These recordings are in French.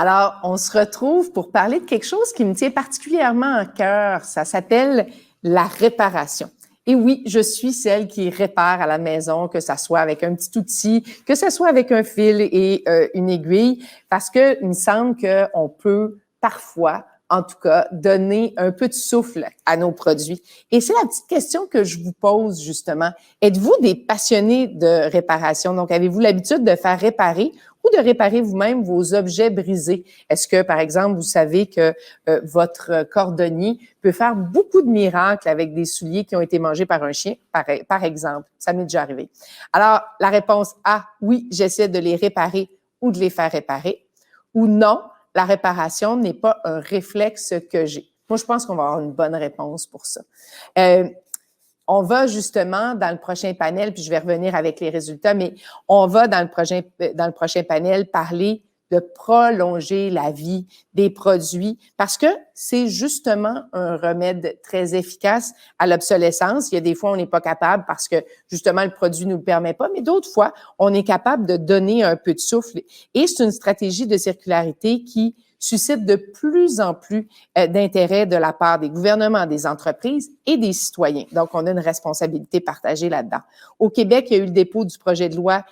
Alors, on se retrouve pour parler de quelque chose qui me tient particulièrement à cœur. Ça s'appelle la réparation. Et oui, je suis celle qui répare à la maison, que ça soit avec un petit outil, que ça soit avec un fil et une aiguille, parce que il me semble qu'on peut parfois, en tout cas, donner un peu de souffle à nos produits. Et c'est la petite question que je vous pose justement. Êtes-vous des passionnés de réparation? Donc, avez-vous l'habitude de faire réparer ou de réparer vous-même vos objets brisés? Est-ce que, par exemple, vous savez que votre cordonnier peut faire beaucoup de miracles avec des souliers qui ont été mangés par un chien, par exemple? Ça m'est déjà arrivé. Alors, la réponse A, oui, j'essaie de les réparer ou de les faire réparer. Ou non, la réparation n'est pas un réflexe que j'ai. Moi, je pense qu'on va avoir une bonne réponse pour ça. On va justement dans le prochain panel, puis je vais revenir avec les résultats, mais on va dans le prochain panel parler de prolonger la vie des produits parce que c'est justement un remède très efficace à l'obsolescence. Il y a des fois, on n'est pas capable parce que justement, le produit ne nous le permet pas, mais d'autres fois, on est capable de donner un peu de souffle. Et c'est une stratégie de circularité qui suscite de plus en plus d'intérêt de la part des gouvernements, des entreprises et des citoyens. Donc, on a une responsabilité partagée là-dedans. Au Québec, il y a eu le dépôt du projet de loi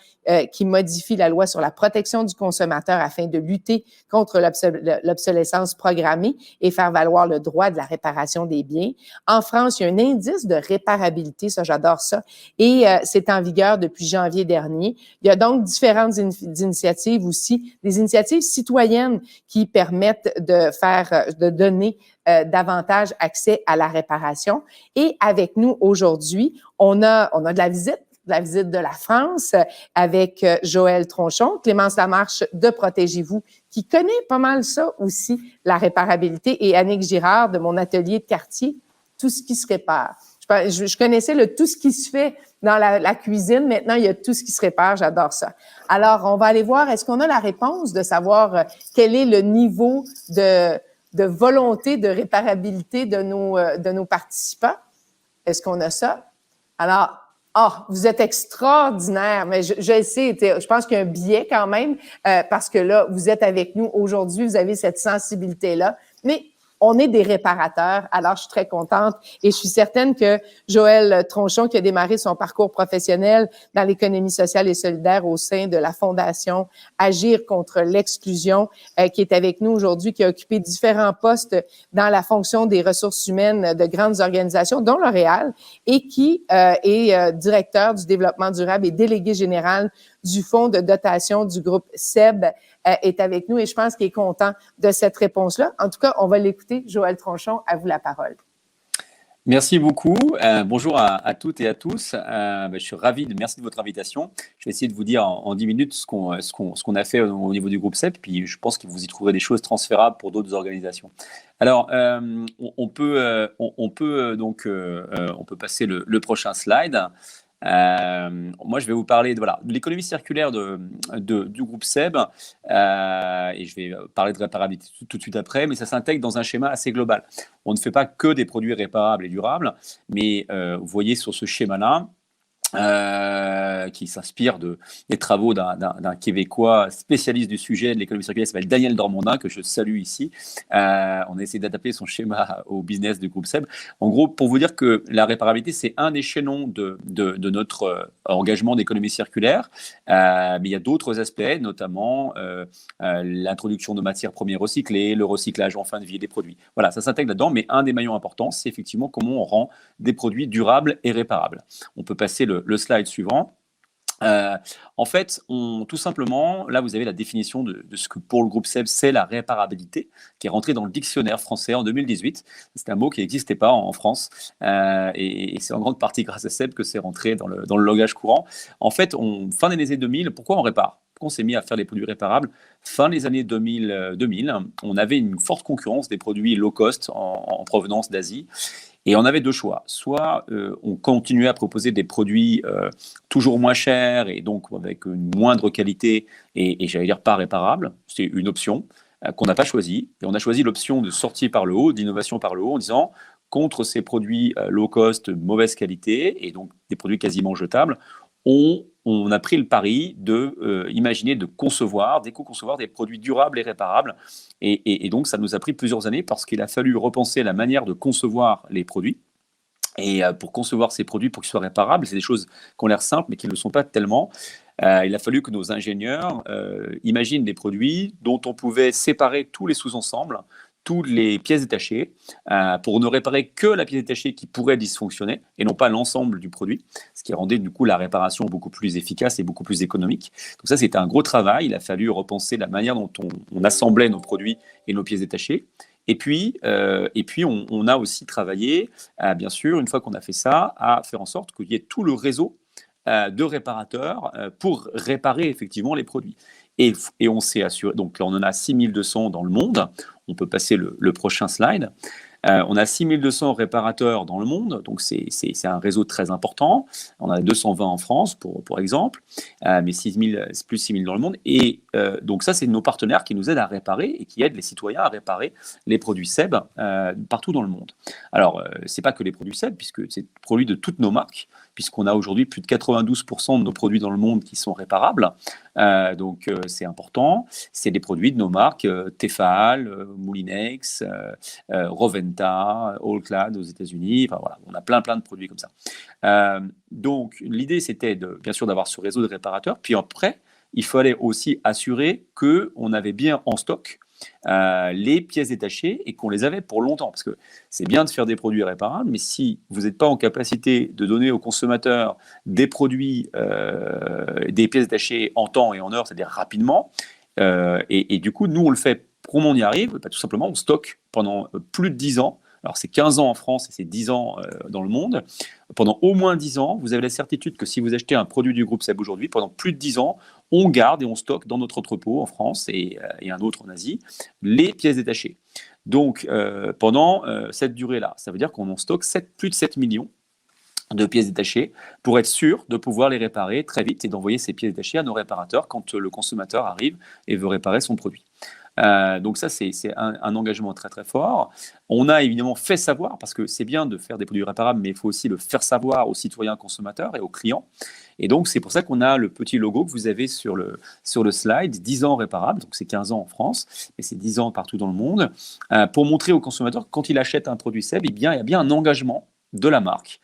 qui modifie la loi sur la protection du consommateur afin de lutter contre l'obsolescence programmée et faire valoir le droit de la réparation des biens. En France, il y a un indice de réparabilité, ça j'adore ça, et c'est en vigueur depuis janvier dernier. Il y a donc différentes initiatives aussi, des initiatives citoyennes qui permettent de donner davantage accès à la réparation. Et avec nous aujourd'hui, on a de la visite de la France avec Joël Tronchon, Clémence Lamarche de Protégez-vous, qui connaît pas mal ça aussi, la réparabilité, et Annick Girard de mon atelier de quartier, tout ce qui se répare. Je connaissais le tout ce qui se fait dans la cuisine. Maintenant, il y a tout ce qui se répare. J'adore ça. Alors, on va aller voir, est-ce qu'on a la réponse de savoir quel est le niveau de volonté de réparabilité de nos participants? Est-ce qu'on a ça? Alors, vous êtes extraordinaire, mais je sais, je pense qu'il y a un biais quand même, parce que là, vous êtes avec nous aujourd'hui, vous avez cette sensibilité-là, mais on est des réparateurs, alors je suis très contente et je suis certaine que Joël Tronchon, qui a démarré son parcours professionnel dans l'économie sociale et solidaire au sein de la Fondation Agir contre l'exclusion, qui est avec nous aujourd'hui, qui a occupé différents postes dans la fonction des ressources humaines de grandes organisations, dont L'Oréal, et qui est directeur du développement durable et délégué général du fonds de dotation du groupe SEB, est avec nous et je pense qu'il est content de cette réponse-là. En tout cas, on va l'écouter. Joël Tronchon, à vous la parole. Merci beaucoup. Bonjour à toutes et à tous. Je suis ravi, merci de votre invitation. Je vais essayer de vous dire en 10 minutes ce qu'on a fait au niveau du groupe SEB, puis je pense que vous y trouverez des choses transférables pour d'autres organisations. Alors, on peut passer le prochain slide. Moi, je vais vous parler de l'économie circulaire du groupe SEB et je vais parler de réparabilité tout de suite après, mais ça s'intègre dans un schéma assez global. On ne fait pas que des produits réparables et durables, mais vous voyez sur ce schéma-là, qui s'inspire des travaux d'un Québécois spécialiste du sujet de l'économie circulaire, qui s'appelle Daniel Dormondin, que je salue ici. On a essayé d'adapter son schéma au business du groupe SEB. En gros, pour vous dire que la réparabilité, c'est un des chaînons de notre engagement d'économie circulaire, mais il y a d'autres aspects, notamment l'introduction de matières premières recyclées, le recyclage en fin de vie des produits. Voilà, ça s'intègre là-dedans, mais un des maillons importants, c'est effectivement comment on rend des produits durables et réparables. On peut passer le slide suivant. En fait, tout simplement, là, vous avez la définition de ce que pour le groupe SEB, c'est la réparabilité, qui est rentrée dans le dictionnaire français en 2018. C'est un mot qui n'existait pas en France, et c'est en grande partie grâce à SEB que c'est rentré dans le langage courant. En fait, fin des années 2000, pourquoi on répare? Pourquoi on s'est mis à faire des produits réparables? Fin des années 2000, on avait une forte concurrence des produits low cost en provenance d'Asie. Et on avait deux choix. Soit on continuait à proposer des produits toujours moins chers et donc avec une moindre qualité et j'allais dire pas réparables. C'est une option qu'on n'a pas choisie. Et on a choisi l'option de sortie par le haut, d'innovation par le haut, en disant contre ces produits low cost, mauvaise qualité et donc des produits quasiment jetables, on on a pris le pari de imaginer, d'éco-concevoir des produits durables et réparables. Et donc, ça nous a pris plusieurs années parce qu'il a fallu repenser la manière de concevoir les produits. Et pour concevoir ces produits, pour qu'ils soient réparables, c'est des choses qui ont l'air simples, mais qui ne le sont pas tellement. Il a fallu que nos ingénieurs imaginent des produits dont on pouvait séparer tous les sous-ensembles, toutes les pièces détachées, pour ne réparer que la pièce détachée qui pourrait dysfonctionner, et non pas l'ensemble du produit, ce qui rendait du coup la réparation beaucoup plus efficace et beaucoup plus économique. Donc ça, c'était un gros travail. Il a fallu repenser la manière dont on assemblait nos produits et nos pièces détachées. Et puis on a aussi travaillé, bien sûr, une fois qu'on a fait ça, à faire en sorte qu'il y ait tout le réseau de réparateurs pour réparer effectivement les produits. Et on s'est assuré, donc là, on en a 6200 dans le monde. On peut passer le prochain slide. On a 6200 réparateurs dans le monde, donc c'est un réseau très important. On a 220 en France, pour exemple, mais plus 6000 dans le monde. Et donc ça, c'est nos partenaires qui nous aident à réparer et qui aident les citoyens à réparer les produits SEB partout dans le monde. Alors, c'est pas que les produits SEB, puisque c'est des produits de toutes nos marques, puisqu'on a aujourd'hui plus de 92% de nos produits dans le monde qui sont réparables. Donc, c'est important. C'est des produits de nos marques Tefal, Moulinex, Roventa, Allclad aux États-Unis. Enfin, voilà, on a plein de produits comme ça. Donc, l'idée, c'était bien sûr d'avoir ce réseau de réparateurs. Puis après, il fallait aussi assurer qu'on avait bien en stock les pièces détachées et qu'on les avait pour longtemps. Parce que c'est bien de faire des produits réparables, mais si vous n'êtes pas en capacité de donner aux consommateurs des produits, des pièces détachées en temps et en heure, c'est-à-dire rapidement, et du coup, nous, on le fait. Comment on y arrive? Bah, tout simplement, on stocke pendant plus de 10 ans. Alors, c'est 15 ans en France et c'est 10 ans dans le monde. Pendant au moins 10 ans, vous avez la certitude que si vous achetez un produit du groupe SEB aujourd'hui, pendant plus de 10 ans, on garde et on stocke dans notre entrepôt en France et un autre en Asie, les pièces détachées. Donc, pendant cette durée-là, ça veut dire qu'on en stocke plus de 7 millions de pièces détachées pour être sûr de pouvoir les réparer très vite et d'envoyer ces pièces détachées à nos réparateurs quand le consommateur arrive et veut réparer son produit. Donc ça, c'est un engagement très très fort. On a évidemment fait savoir, parce que c'est bien de faire des produits réparables, mais il faut aussi le faire savoir aux citoyens consommateurs et aux clients. Et donc c'est pour ça qu'on a le petit logo que vous avez sur le slide, 10 ans réparables, donc c'est 15 ans en France, mais c'est 10 ans partout dans le monde, pour montrer aux consommateurs que quand il achète un produit SEB, eh bien, il y a bien un engagement de la marque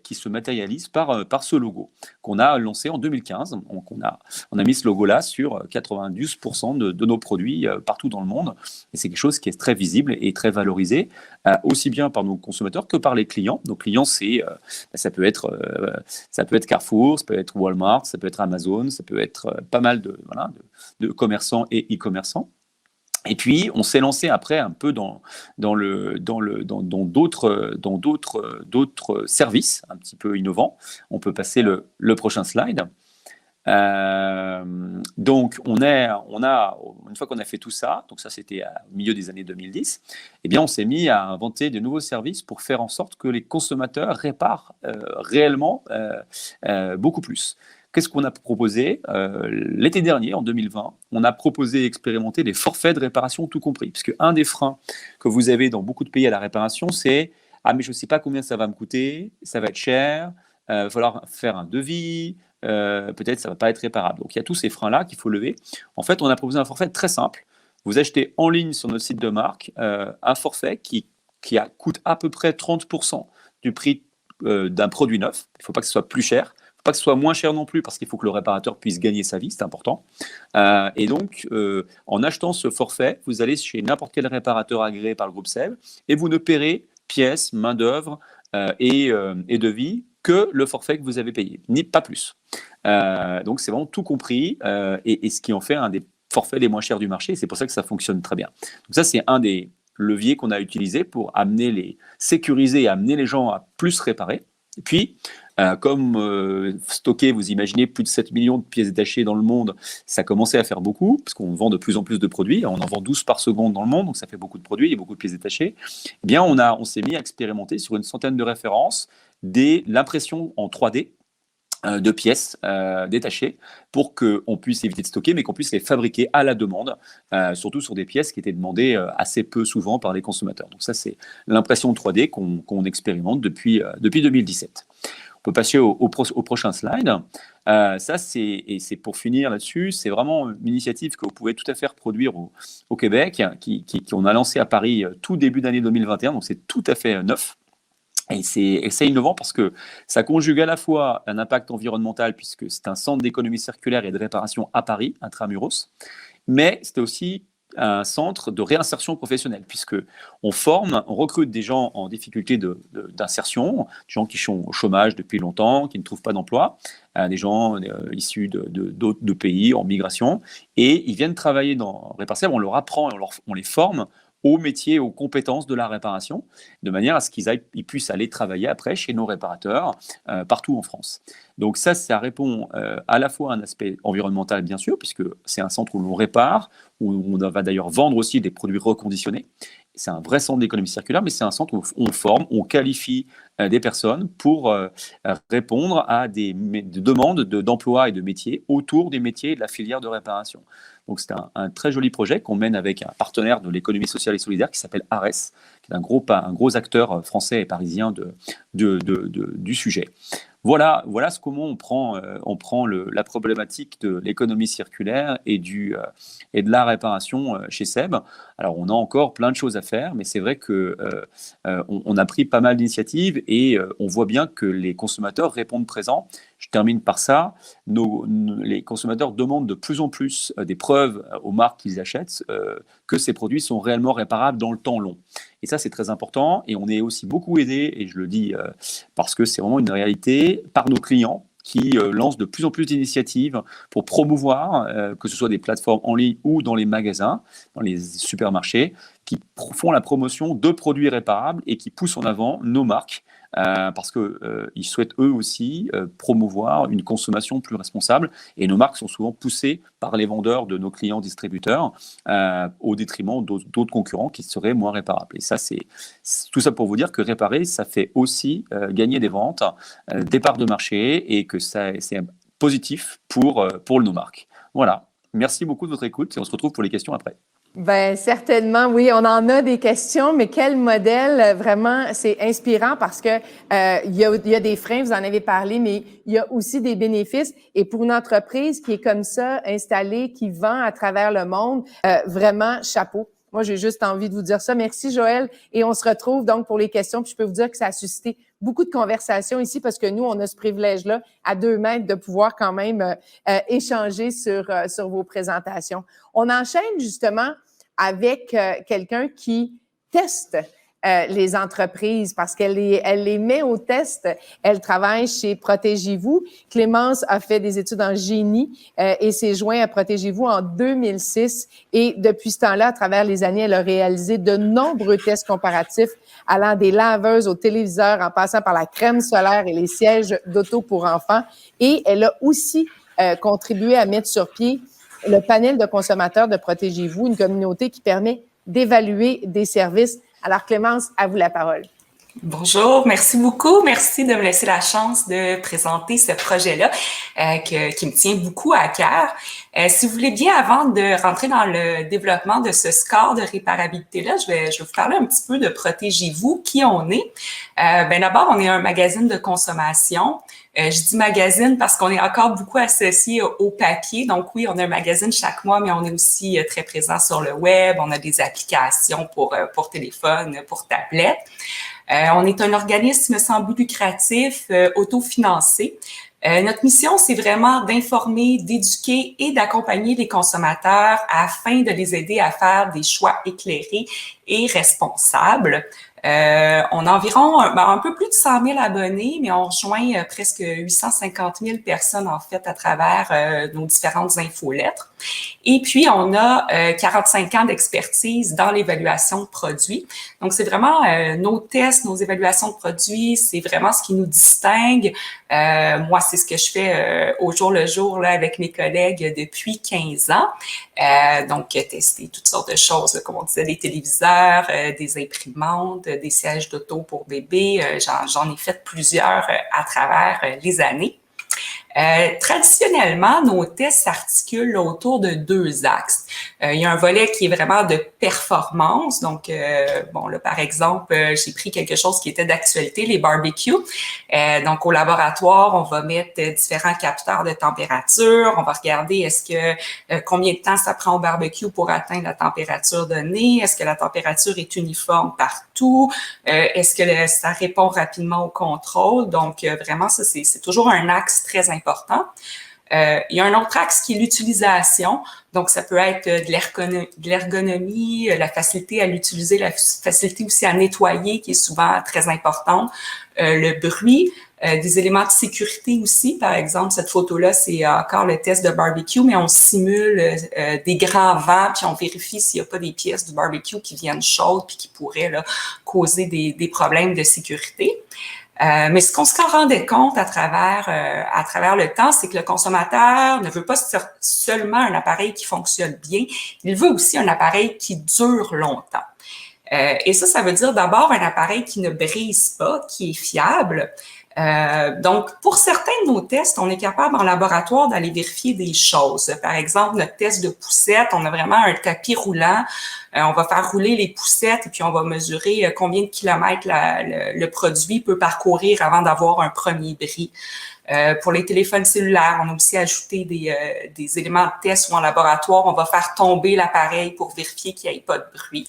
qui se matérialise par ce logo qu'on a lancé en 2015. Donc on a mis ce logo-là sur 92% de nos produits partout dans le monde. Et c'est quelque chose qui est très visible et très valorisé, aussi bien par nos consommateurs que par les clients. Nos clients, ça peut être Carrefour, ça peut être Walmart, ça peut être Amazon, ça peut être pas mal de commerçants et e-commerçants. Et puis, on s'est lancé après un peu dans d'autres services un petit peu innovants. On peut passer le prochain slide. Donc, une fois qu'on a fait tout ça, donc ça c'était au milieu des années 2010, eh bien on s'est mis à inventer de nouveaux services pour faire en sorte que les consommateurs réparent réellement beaucoup plus. Qu'est-ce qu'on a proposé l'été dernier, en 2020, on a proposé et expérimenté des forfaits de réparation tout compris. Puisque un des freins que vous avez dans beaucoup de pays à la réparation, c'est « Ah, mais je ne sais pas combien ça va me coûter, ça va être cher, il va falloir faire un devis, peut-être ça ne va pas être réparable. » Donc il y a tous ces freins-là qu'il faut lever. En fait, on a proposé un forfait très simple. Vous achetez en ligne sur notre site de marque un forfait qui coûte à peu près 30% du prix d'un produit neuf. Il ne faut pas que ce soit plus cher. Pas que ce soit moins cher non plus, parce qu'il faut que le réparateur puisse gagner sa vie, c'est important. Et donc, en achetant ce forfait, vous allez chez n'importe quel réparateur agréé par le groupe SEB et vous ne paierez pièces, main-d'œuvre et devis que le forfait que vous avez payé, ni pas plus. Donc, c'est vraiment tout compris et ce qui en fait un des forfaits les moins chers du marché. C'est pour ça que ça fonctionne très bien. Donc, ça, c'est un des leviers qu'on a utilisé pour sécuriser et amener les gens à plus réparer. Et puis, comme stocker, vous imaginez, plus de 7 millions de pièces détachées dans le monde, ça commençait à faire beaucoup, parce qu'on vend de plus en plus de produits, on en vend 12 par seconde dans le monde, donc ça fait beaucoup de produits, il y a beaucoup de pièces détachées. Eh bien, on s'est mis à expérimenter sur une centaine de références l'impression en 3D de pièces détachées pour qu'on puisse éviter de stocker, mais qu'on puisse les fabriquer à la demande, surtout sur des pièces qui étaient demandées assez peu souvent par les consommateurs. Donc ça, c'est l'impression 3D qu'on expérimente depuis 2017. peut passer au prochain slide. Ça, c'est pour finir là-dessus, c'est vraiment une initiative que vous pouvez tout à fait reproduire au Québec, qu'on a lancé à Paris tout début d'année 2021, donc c'est tout à fait neuf. Et c'est innovant parce que ça conjugue à la fois un impact environnemental, puisque c'est un centre d'économie circulaire et de réparation à Paris, intramuros, mais c'était aussi un centre de réinsertion professionnelle, puisque on recrute des gens en difficulté d'insertion, des gens qui sont au chômage depuis longtemps, qui ne trouvent pas d'emploi, des gens issus d'autres pays en migration, et ils viennent travailler dans Réparseb, on leur apprend, on les forme aux métiers, aux compétences de la réparation, de manière à ce qu'ils puissent aller travailler après chez nos réparateurs partout en France. Donc ça répond à la fois à un aspect environnemental, bien sûr, puisque c'est un centre où l'on répare, où on va d'ailleurs vendre aussi des produits reconditionnés. C'est un vrai centre d'économie circulaire, mais c'est un centre où on forme, on qualifie des personnes pour répondre à des demandes d'emploi et de métiers autour des métiers de la filière de réparation. Donc c'est un très joli projet qu'on mène avec un partenaire de l'économie sociale et solidaire qui s'appelle ARES, qui est un gros acteur français et parisien du sujet. Voilà comment on prend la problématique de l'économie circulaire et de la réparation chez SEB. Alors, on a encore plein de choses à faire, mais c'est vrai qu'on a pris pas mal d'initiatives et on voit bien que les consommateurs répondent présents. Je termine par ça. Les consommateurs demandent de plus en plus des preuves aux marques qu'ils achètent que ces produits sont réellement réparables dans le temps long. Et ça, c'est très important. Et on est aussi beaucoup aidé, et je le dis parce que c'est vraiment une réalité, par nos clients qui lancent de plus en plus d'initiatives pour promouvoir, que ce soit des plateformes en ligne ou dans les magasins, dans les supermarchés, qui font la promotion de produits réparables et qui poussent en avant nos marques parce qu'ils souhaitent eux aussi promouvoir une consommation plus responsable. Et nos marques sont souvent poussées par les vendeurs de nos clients distributeurs au détriment d'autres concurrents qui seraient moins réparables. Et ça, c'est tout ça pour vous dire que réparer, ça fait aussi gagner des ventes, des parts de marché, et que c'est positif pour nos marques. Voilà. Merci beaucoup de votre écoute et on se retrouve pour les questions après. Ben certainement, oui, on en a des questions, mais quel modèle, vraiment, c'est inspirant parce que il y a des freins, vous en avez parlé, mais il y a aussi des bénéfices. Et pour une entreprise qui est comme ça, installée, qui vend à travers le monde, vraiment, chapeau. Moi, j'ai juste envie de vous dire ça. Merci, Joël. Et on se retrouve donc pour les questions. Puis je peux vous dire que ça a suscité beaucoup de conversations ici parce que nous, on a ce privilège-là, à 2 mètres, de pouvoir quand même échanger sur vos présentations. On enchaîne justement avec quelqu'un qui teste les entreprises parce qu'elle les met au test. Elle travaille chez Protégez-vous. Clémence a fait des études en génie et s'est jointe à Protégez-vous en 2006. Et depuis ce temps-là, à travers les années, elle a réalisé de nombreux tests comparatifs allant des laveuses aux téléviseurs, en passant par la crème solaire et les sièges d'auto pour enfants. Et elle a aussi contribué à mettre sur pied le panel de consommateurs de Protégez-vous, une communauté qui permet d'évaluer des services. Alors, Clémence, à vous la parole. Bonjour, merci beaucoup. Merci de me laisser la chance de présenter ce projet-là qui me tient beaucoup à cœur. Si vous voulez bien, avant de rentrer dans le développement de ce score de réparabilité-là, je vais vous parler un petit peu de Protégez-vous, qui on est. D'abord, on est un magazine de consommation. Je dis magazine parce qu'on est encore beaucoup associé au papier. Donc oui, on a un magazine chaque mois, mais on est aussi très présent sur le web. On a des applications pour téléphone, pour tablette. On est un organisme sans but lucratif, autofinancé. Notre mission, c'est vraiment d'informer, d'éduquer et d'accompagner les consommateurs afin de les aider à faire des choix éclairés et responsables. On a environ un peu plus de 100 000 abonnés, mais on rejoint presque 850 000 personnes, en fait, à travers nos différentes infolettres. Et puis, on a 45 ans d'expertise dans l'évaluation de produits. Donc, c'est vraiment nos tests, nos évaluations de produits, c'est vraiment ce qui nous distingue. Moi, c'est ce que je fais au jour le jour là, avec mes collègues depuis 15 ans. Donc, tester toutes sortes de choses, là, comme on disait, des téléviseurs, des imprimantes, des sièges d'auto pour bébés. J'en ai fait plusieurs à travers les années. Traditionnellement, nos tests s'articulent autour de 2 axes. Il y a un volet qui est vraiment de performance. Donc, bon, là, par exemple, j'ai pris quelque chose qui était d'actualité, les barbecues. Donc, au laboratoire, on va mettre différents capteurs de température. On va regarder est-ce que combien de temps ça prend au barbecue pour atteindre la température donnée. Est-ce que la température est uniforme partout? Est-ce que ça répond rapidement au contrôle? Donc, vraiment, ça, c'est toujours un axe très important. Il y a un autre axe qui est l'utilisation. Donc, ça peut être de l'ergonomie, la facilité à l'utiliser, la facilité aussi à nettoyer, qui est souvent très importante. Le bruit, des éléments de sécurité aussi. Par exemple, cette photo-là, c'est encore le test de barbecue, mais on simule des grands vents, puis on vérifie s'il n'y a pas des pièces du barbecue qui viennent chaudes puis qui pourraient là, causer des problèmes de sécurité. Mais ce qu'on se rendait compte à travers le temps, c'est que le consommateur ne veut pas seulement un appareil qui fonctionne bien, il veut aussi un appareil qui dure longtemps. Et ça veut dire d'abord un appareil qui ne brise pas, qui est fiable. Donc, pour certains de nos tests, on est capable en laboratoire d'aller vérifier des choses. Par exemple, notre test de poussette, on a vraiment un tapis roulant. On va faire rouler les poussettes et puis on va mesurer combien de kilomètres le produit peut parcourir avant d'avoir un premier bris. Pour les téléphones cellulaires, on a aussi ajouté des éléments de test ou en laboratoire, on va faire tomber l'appareil pour vérifier qu'il n'y ait pas de bris.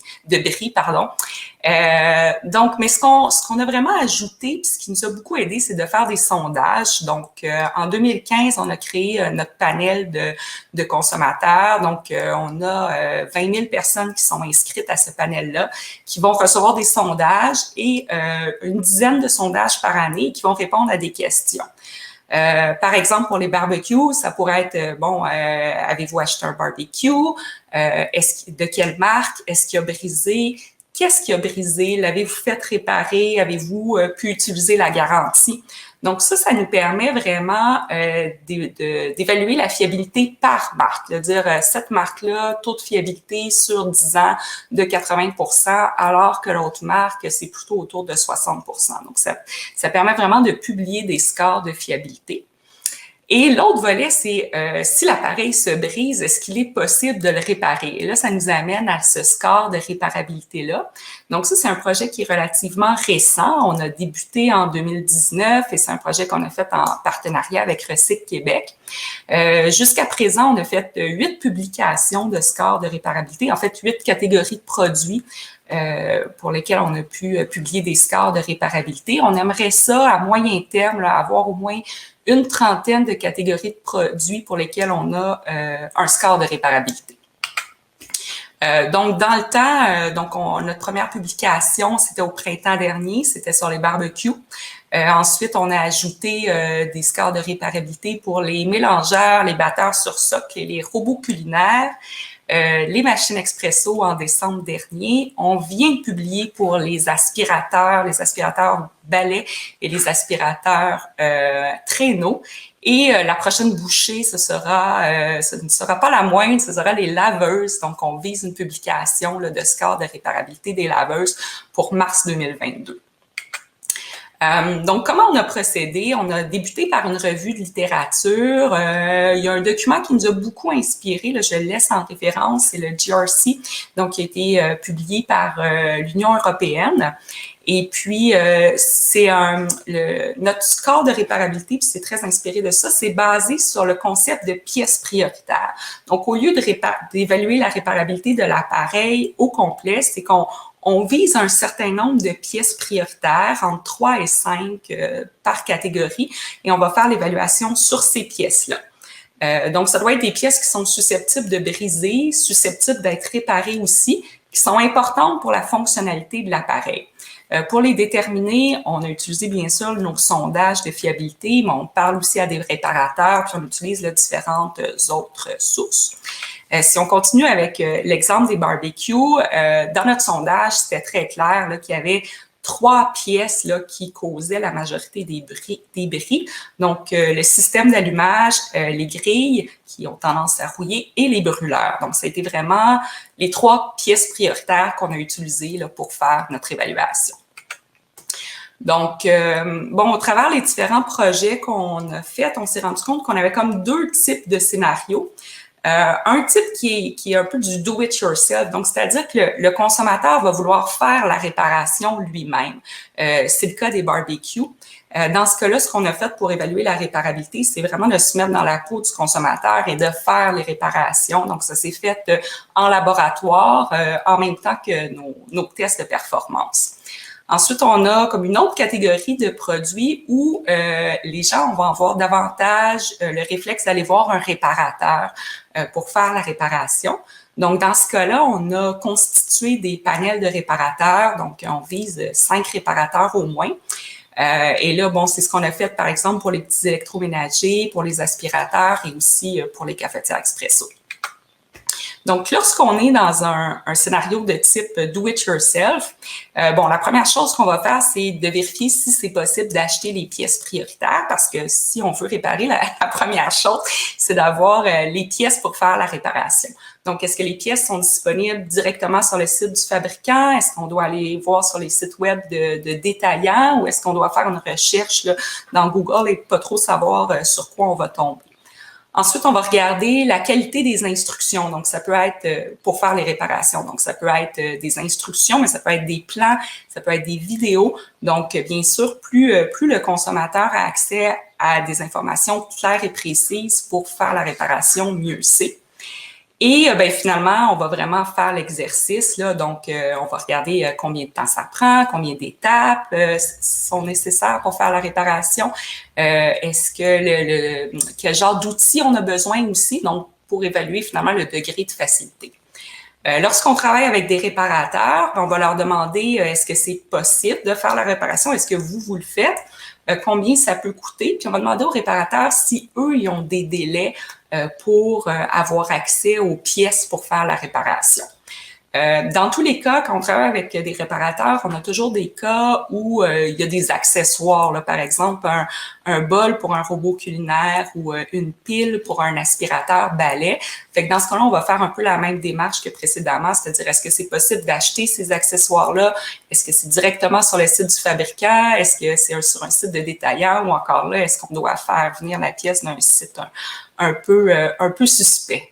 Donc, mais ce qu'on a vraiment ajouté, puis ce qui nous a beaucoup aidé, c'est de faire des sondages. Donc, en 2015, on a créé notre panel de consommateurs. Donc, on a 20 000 personnes qui sont inscrites à ce panel-là, qui vont recevoir des sondages et une dizaine de sondages par année qui vont répondre à des questions. Par exemple, pour les barbecues, ça pourrait être, avez-vous acheté un barbecue? De quelle marque? Est-ce qu'il a brisé? Qu'est-ce qui a brisé? L'avez-vous fait réparer? Avez-vous pu utiliser la garantie? Donc ça nous permet vraiment d'évaluer la fiabilité par marque. C'est-à-dire, cette marque-là, taux de fiabilité sur 10 ans de 80%, alors que l'autre marque, c'est plutôt autour de 60%. Donc ça permet vraiment de publier des scores de fiabilité. Et l'autre volet, c'est si l'appareil se brise, est-ce qu'il est possible de le réparer? Et là, ça nous amène à ce score de réparabilité-là. Donc ça, c'est un projet qui est relativement récent. On a débuté en 2019 et c'est un projet qu'on a fait en partenariat avec Recycle Québec. Jusqu'à présent, on a fait 8 publications de scores de réparabilité, en fait 8 catégories de produits pour lesquels on a pu publier des scores de réparabilité. On aimerait ça, à moyen terme, là, avoir au moins une trentaine de catégories de produits pour lesquels on a un score de réparabilité. Donc, dans le temps, notre première publication, c'était au printemps dernier, c'était sur les barbecues. Ensuite, on a ajouté des scores de réparabilité pour les mélangeurs, les batteurs sur socle et les robots culinaires. Les machines expresso en décembre dernier. On vient de publier pour les aspirateurs balais et les aspirateurs traîneaux. Et la prochaine bouchée, ce ne sera pas la moindre, ce sera les laveuses. Donc, on vise une publication là, de score de réparabilité des laveuses pour mars 2022. Donc, comment on a procédé? On a débuté par une revue de littérature. Il y a un document qui nous a beaucoup inspiré, là, je le laisse en référence, c'est le GRC, donc qui a été publié par l'Union européenne. Et puis, c'est notre score de réparabilité, puis c'est très inspiré de ça, c'est basé sur le concept de pièces prioritaires. Donc, au lieu d'évaluer la réparabilité de l'appareil au complet, c'est qu'on vise un certain nombre de pièces prioritaires, entre 3 et 5 par catégorie, et on va faire l'évaluation sur ces pièces-là. Donc, ça doit être des pièces qui sont susceptibles de briser, susceptibles d'être réparées aussi, qui sont importantes pour la fonctionnalité de l'appareil. Pour les déterminer, on a utilisé bien sûr nos sondages de fiabilité, mais on parle aussi à des réparateurs, puis on utilise là, différentes autres sources. Si on continue avec l'exemple des barbecues, dans notre sondage, c'était très clair là, qu'il y avait 3 pièces là, qui causaient la majorité des bris. Donc, le système d'allumage, les grilles qui ont tendance à rouiller et les brûleurs. Donc, ça a été vraiment les 3 pièces prioritaires qu'on a utilisées là, pour faire notre évaluation. Donc, au travers les différents projets qu'on a faits, on s'est rendu compte qu'on avait comme 2 types de scénarios. Un type qui est un peu du do-it-yourself, donc c'est-à-dire que le consommateur va vouloir faire la réparation lui-même. C'est le cas des barbecues. Dans ce cas-là, ce qu'on a fait pour évaluer la réparabilité, c'est vraiment de se mettre dans la peau du consommateur et de faire les réparations. Donc, ça s'est fait en laboratoire en même temps que nos tests de performance. Ensuite, on a comme une autre catégorie de produits où les gens vont avoir davantage le réflexe d'aller voir un réparateur pour faire la réparation. Donc, dans ce cas-là, on a constitué des panels de réparateurs. Donc, on vise 5 réparateurs au moins. Et là, c'est ce qu'on a fait, par exemple, pour les petits électroménagers, pour les aspirateurs et aussi pour les cafetières expresso. Donc, lorsqu'on est dans un scénario de type do-it-yourself, la première chose qu'on va faire, c'est de vérifier si c'est possible d'acheter les pièces prioritaires parce que si on veut réparer, la première chose, c'est d'avoir les pièces pour faire la réparation. Donc, est-ce que les pièces sont disponibles directement sur le site du fabricant? Est-ce qu'on doit aller voir sur les sites web de détaillants ou est-ce qu'on doit faire une recherche là, dans Google et pas trop savoir sur quoi on va tomber? Ensuite, on va regarder la qualité des instructions. Donc, ça peut être pour faire les réparations. Donc, ça peut être des instructions, mais ça peut être des plans, ça peut être des vidéos. Donc, bien sûr, plus le consommateur a accès à des informations claires et précises pour faire la réparation, mieux c'est. Et finalement, on va vraiment faire l'exercice. Là. Donc, on va regarder combien de temps ça prend, combien d'étapes sont nécessaires pour faire la réparation. Est-ce que quel genre d'outils on a besoin aussi, donc pour évaluer finalement le degré de facilité. Lorsqu'on travaille avec des réparateurs, on va leur demander est-ce que c'est possible de faire la réparation, est-ce que vous le faites, combien ça peut coûter, puis on va demander aux réparateurs si eux, ils ont des délais pour avoir accès aux pièces pour faire la réparation. Dans tous les cas, quand on travaille avec des réparateurs, on a toujours des cas où il y a des accessoires, là, par exemple un bol pour un robot culinaire ou une pile pour un aspirateur balai. Fait que dans ce cas-là, on va faire un peu la même démarche que précédemment, c'est-à-dire est-ce que c'est possible d'acheter ces accessoires-là? Est-ce que c'est directement sur le site du fabricant? Est-ce que c'est sur un site de détaillant ou encore là, est-ce qu'on doit faire venir la pièce d'un site un peu suspect?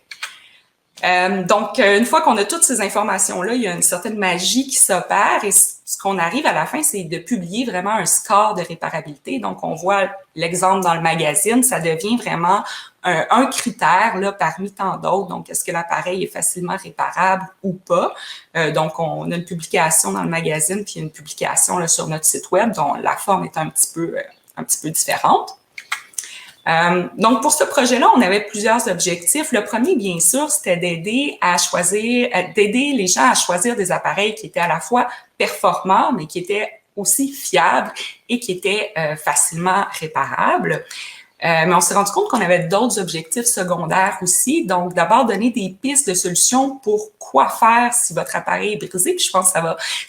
Donc, une fois qu'on a toutes ces informations-là, il y a une certaine magie qui s'opère et ce qu'on arrive à la fin, c'est de publier vraiment un score de réparabilité. Donc, on voit l'exemple dans le magazine, ça devient vraiment un critère là, parmi tant d'autres. Donc, est-ce que l'appareil est facilement réparable ou pas? Donc, on a une publication dans le magazine puis une publication là, sur notre site web dont la forme est un petit peu différente. Donc, pour ce projet-là, on avait plusieurs objectifs. Le premier, bien sûr, c'était d'aider les gens à choisir des appareils qui étaient à la fois performants, mais qui étaient aussi fiables et qui étaient facilement réparables. Mais on s'est rendu compte qu'on avait d'autres objectifs secondaires aussi. Donc, d'abord, donner des pistes de solutions pour quoi faire si votre appareil est brisé. Puis je pense que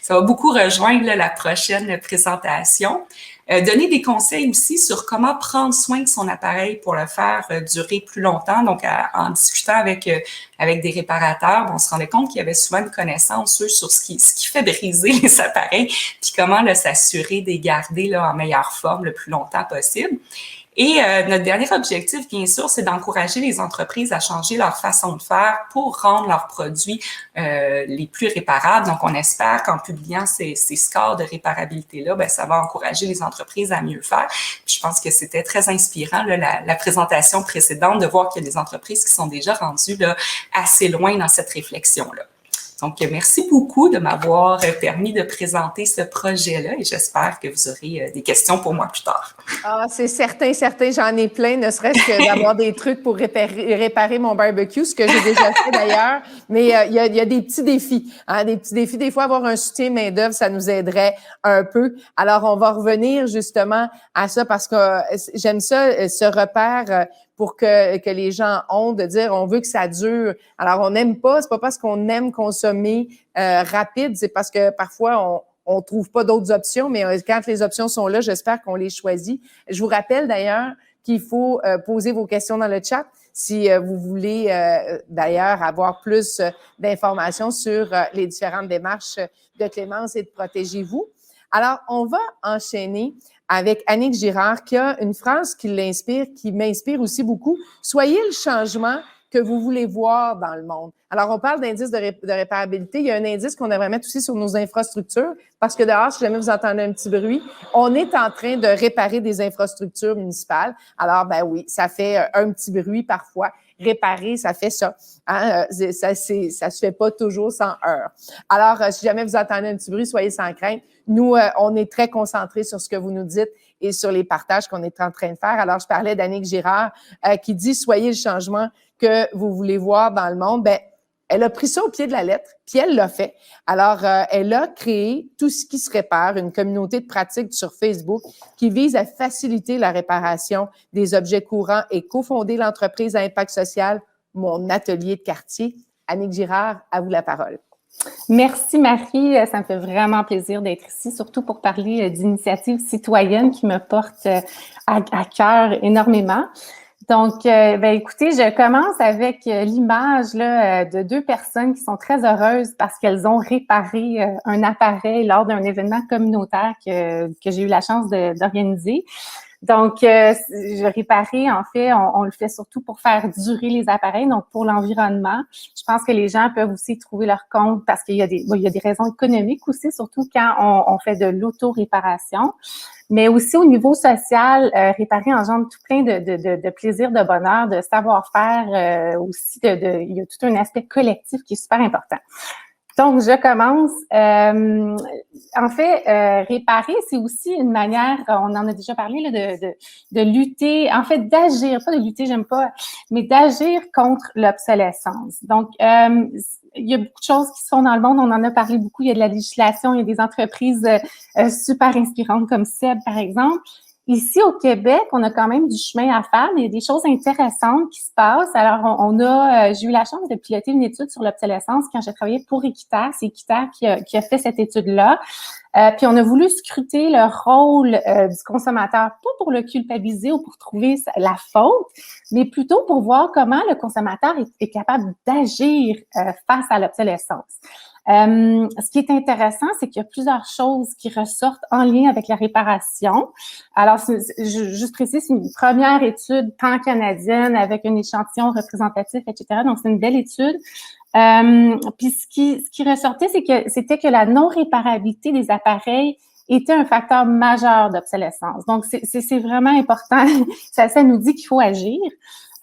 ça va beaucoup rejoindre là, la prochaine présentation. Donner des conseils aussi sur comment prendre soin de son appareil pour le faire durer plus longtemps. Donc, en discutant avec des réparateurs, on se rendait compte qu'il y avait souvent une connaissance sur ce qui fait briser les appareils, puis comment là, s'assurer de les garder là, en meilleure forme le plus longtemps possible. Et notre dernier objectif, bien sûr, c'est d'encourager les entreprises à changer leur façon de faire pour rendre leurs produits les plus réparables. Donc, on espère qu'en publiant ces scores de réparabilité-là, ça va encourager les entreprises à mieux faire. Puis, je pense que c'était très inspirant, là, la présentation précédente, de voir qu'il y a des entreprises qui sont déjà rendues là, assez loin dans cette réflexion-là. Donc, merci beaucoup de m'avoir permis de présenter ce projet-là et j'espère que vous aurez des questions pour moi plus tard. Ah, c'est certain. J'en ai plein, ne serait-ce que d'avoir des trucs pour réparer mon barbecue, ce que j'ai déjà fait d'ailleurs. Mais il y a des petits défis, hein, des petits défis. Des fois, avoir un soutien main-d'œuvre, ça nous aiderait un peu. Alors, on va revenir justement à ça parce que j'aime ça, ce repère pour que les gens ont de dire on veut que ça dure. Alors, on n'aime pas, c'est pas parce qu'on aime consommer rapide, c'est parce que parfois on trouve pas d'autres options, mais quand les options sont là, j'espère qu'on les choisit. Je vous rappelle d'ailleurs qu'il faut poser vos questions dans le chat si vous voulez d'ailleurs avoir plus d'informations sur les différentes démarches de Clémence et de Protégez-vous. Alors, on va enchaîner avec Annick Girard qui a une phrase qui l'inspire, qui m'inspire aussi beaucoup. Soyez le changement que vous voulez voir dans le monde. Alors, on parle d'indice de réparabilité. Il y a un indice qu'on devrait mettre aussi sur nos infrastructures parce que dehors, si jamais vous entendez un petit bruit, on est en train de réparer des infrastructures municipales. Alors, ben oui, ça fait un petit bruit parfois. Réparer, ça fait ça. Hein? Ça se fait pas toujours sans heurts. Alors, si jamais vous entendez un petit bruit, soyez sans crainte. Nous, on est très concentrés sur ce que vous nous dites et sur les partages qu'on est en train de faire. Alors, je parlais d'Annick Girard qui dit « Soyez le changement que vous voulez voir dans le monde ». Ben, elle a pris ça au pied de la lettre, puis elle l'a fait. Alors, elle a créé Tout ce qui se répare, une communauté de pratique sur Facebook qui vise à faciliter la réparation des objets courants et cofondé l'entreprise à impact social Mon Atelier de quartier. Annick Girard, à vous la parole. Merci Marie, ça me fait vraiment plaisir d'être ici, surtout pour parler d'initiatives citoyennes qui me portent à cœur énormément. Donc, écoutez, je commence avec l'image là, de deux personnes qui sont très heureuses parce qu'elles ont réparé un appareil lors d'un événement communautaire que j'ai eu la chance d'organiser. Donc, je réparer, en fait, on le fait surtout pour faire durer les appareils, donc pour l'environnement. Je pense que les gens peuvent aussi trouver leur compte parce qu'il y a des raisons économiques aussi, surtout quand on fait de l'auto-réparation. Mais aussi au niveau social, réparer engendre tout plein de plaisir, de bonheur, de savoir-faire aussi. Il y a tout un aspect collectif qui est super important. Donc, je commence. En fait, réparer, c'est aussi une manière, on en a déjà parlé, là, de lutter, en fait, d'agir, pas de lutter, j'aime pas, mais d'agir contre l'obsolescence. Donc, il y a beaucoup de choses qui se font dans le monde, on en a parlé beaucoup, il y a de la législation, il y a des entreprises super inspirantes comme Seb, par exemple. Ici, au Québec, on a quand même du chemin à faire, mais il y a des choses intéressantes qui se passent. Alors, j'ai eu la chance de piloter une étude sur l'obsolescence quand j'ai travaillé pour Équiterre. C'est Équiterre qui a fait cette étude-là. Puis, on a voulu scruter le rôle du consommateur, pas pour le culpabiliser ou pour trouver la faute, mais plutôt pour voir comment le consommateur est capable d'agir face à l'obsolescence. Ce qui est intéressant, c'est qu'il y a plusieurs choses qui ressortent en lien avec la réparation. Alors, juste précise, c'est une première étude pan-canadienne avec un échantillon représentatif, etc. Donc, c'est une belle étude. Puis, ce qui ressortait, c'était que la non-réparabilité des appareils était un facteur majeur d'obsolescence. Donc, c'est vraiment important. Ça nous dit qu'il faut agir.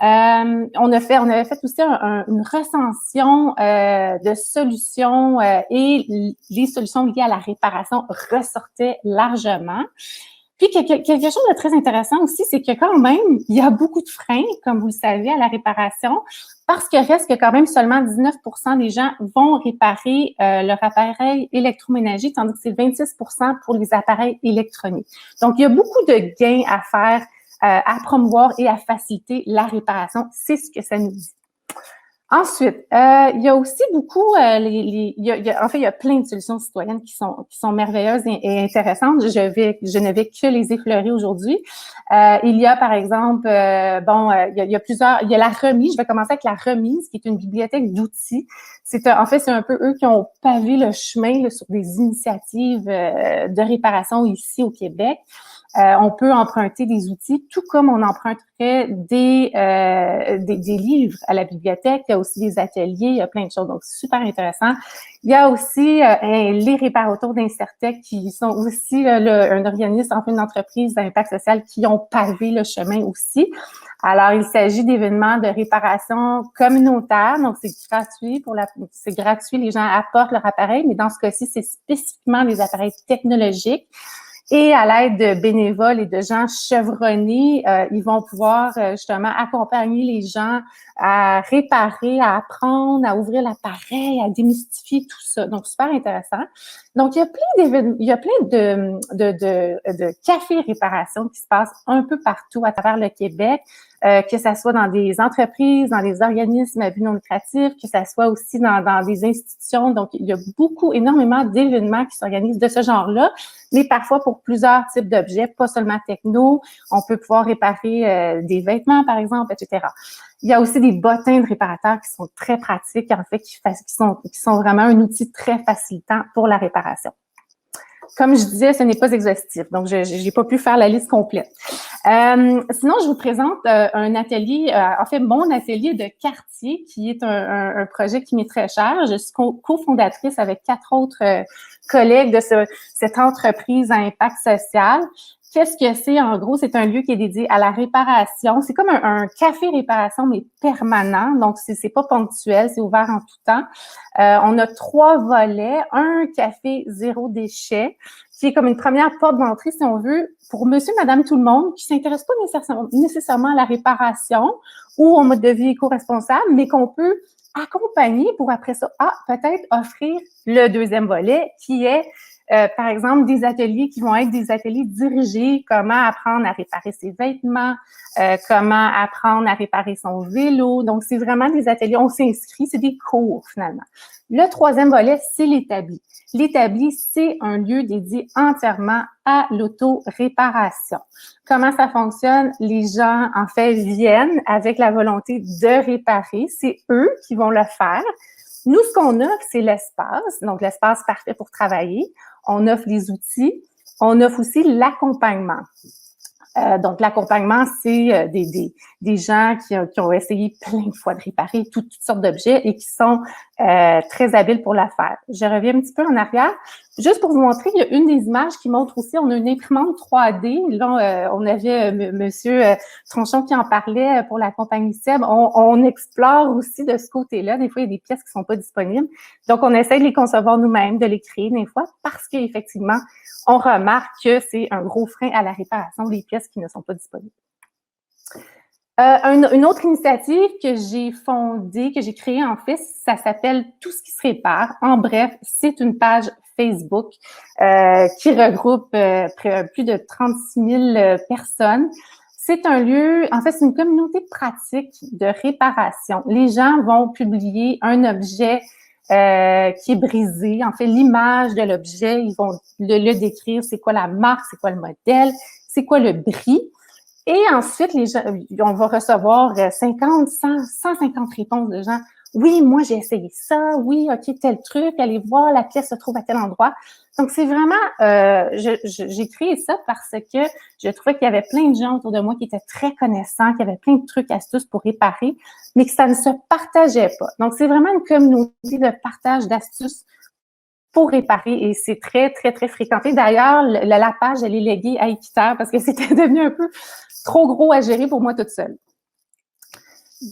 On avait fait aussi une recension de solutions et les solutions liées à la réparation ressortaient largement. Puis, quelque chose de très intéressant aussi, c'est que quand même, il y a beaucoup de freins, comme vous le savez, à la réparation, parce que reste que quand même seulement 19% des gens vont réparer leur appareil électroménager, tandis que c'est 26% pour les appareils électroniques. Donc, il y a beaucoup de gains à faire, à promouvoir et à faciliter la réparation. C'est ce que ça nous dit. Ensuite, il y a aussi beaucoup, en fait, il y a plein de solutions citoyennes qui sont merveilleuses et intéressantes. Je ne vais que les effleurer aujourd'hui. Il y a, par exemple, il y a plusieurs, il y a la remise. Je vais commencer avec la remise, qui est une bibliothèque d'outils. En fait, c'est un peu eux qui ont pavé le chemin là, sur des initiatives de réparation ici au Québec. On peut emprunter des outils, tout comme on emprunterait des livres à la bibliothèque. Il y a aussi des ateliers, il y a plein de choses. Donc, super intéressant. Il y a aussi les réparateurs d'Incertec qui sont aussi un organisme, enfin une entreprise d'impact social qui ont pavé le chemin aussi. Alors, il s'agit d'événements de réparation communautaire. Donc, c'est gratuit. Les gens apportent leur appareil, mais dans ce cas-ci, c'est spécifiquement des appareils technologiques. Et à l'aide de bénévoles et de gens chevronnés, ils vont pouvoir justement accompagner les gens à réparer, à apprendre, à ouvrir l'appareil, à démystifier tout ça. Donc, super intéressant. Donc, il y a plein de cafés réparation qui se passent un peu partout à travers le Québec, que ça soit dans des entreprises, dans des organismes à but non lucratif, que ça soit aussi dans des institutions. Donc, il y a énormément d'événements qui s'organisent de ce genre-là, mais parfois pour plusieurs types d'objets, pas seulement techno. On peut pouvoir réparer des vêtements, par exemple, etc. Il y a aussi des bottins de réparateurs qui sont très pratiques, en fait, qui sont vraiment un outil très facilitant pour la réparation. comme je disais, ce n'est pas exhaustif, donc je n'ai pas pu faire la liste complète. Sinon, je vous présente un atelier, en fait, mon atelier de quartier, qui est un projet qui m'est très cher. Je suis cofondatrice avec 4 autres collègues de cette entreprise à impact social. Qu'est-ce que c'est? En gros, c'est un lieu qui est dédié à la réparation. C'est comme un café réparation, mais permanent. Donc, c'est pas ponctuel, c'est ouvert en tout temps. On a 3 volets. Un café zéro déchet, qui est comme une première porte d'entrée, si on veut, pour monsieur, madame, tout le monde, qui s'intéresse pas nécessairement à la réparation ou au mode de vie éco-responsable, mais qu'on peut accompagner pour après ça, peut-être offrir le deuxième volet, qui est par exemple, des ateliers qui vont être des ateliers dirigés, comment apprendre à réparer ses vêtements, comment apprendre à réparer son vélo. Donc, c'est vraiment des ateliers, on s'inscrit, c'est des cours finalement. Le troisième volet, c'est l'établi. L'établi, c'est un lieu dédié entièrement à l'auto-réparation. Comment ça fonctionne? Les gens, en fait, viennent avec la volonté de réparer. C'est eux qui vont le faire. Nous, ce qu'on offre, c'est l'espace, donc l'espace parfait pour travailler. On offre les outils, on offre aussi l'accompagnement. Donc, l'accompagnement, c'est des gens qui ont essayé plein de fois de réparer toutes sortes d'objets et qui sont très habiles pour la faire. Je reviens un petit peu en arrière. Juste pour vous montrer, il y a une des images qui montre aussi, on a une imprimante 3D. Là, on avait Monsieur Tronchon qui en parlait pour la compagnie SEB. On explore aussi de ce côté-là. Des fois, il y a des pièces qui sont pas disponibles. Donc, on essaie de les concevoir nous-mêmes, de les créer des fois, parce qu'effectivement, on remarque que c'est un gros frein à la réparation des pièces qui ne sont pas disponibles. Une autre initiative que j'ai fondée, que j'ai créée en fait, ça s'appelle Tout ce qui se répare. En bref, c'est une page Facebook qui regroupe plus de 36 000 personnes. C'est un lieu, en fait, c'est une communauté pratique de réparation. Les gens vont publier un objet qui est brisé. En fait, l'image de l'objet, ils vont le décrire. C'est quoi la marque, c'est quoi le modèle, c'est quoi le bris. Et ensuite, les gens, on va recevoir 50, 100, 150 réponses de gens. Oui, moi, j'ai essayé ça. Oui, OK, tel truc. Allez voir, la pièce se trouve à tel endroit. Donc, c'est vraiment, j'ai créé ça parce que je trouvais qu'il y avait plein de gens autour de moi qui étaient très connaissants, qui avaient plein de trucs, astuces pour réparer, mais que ça ne se partageait pas. Donc, c'est vraiment une communauté de partage d'astuces pour réparer et c'est très, très, très fréquenté. D'ailleurs, la page, elle est léguée à Équiterre parce que c'était devenu un peu trop gros à gérer pour moi toute seule.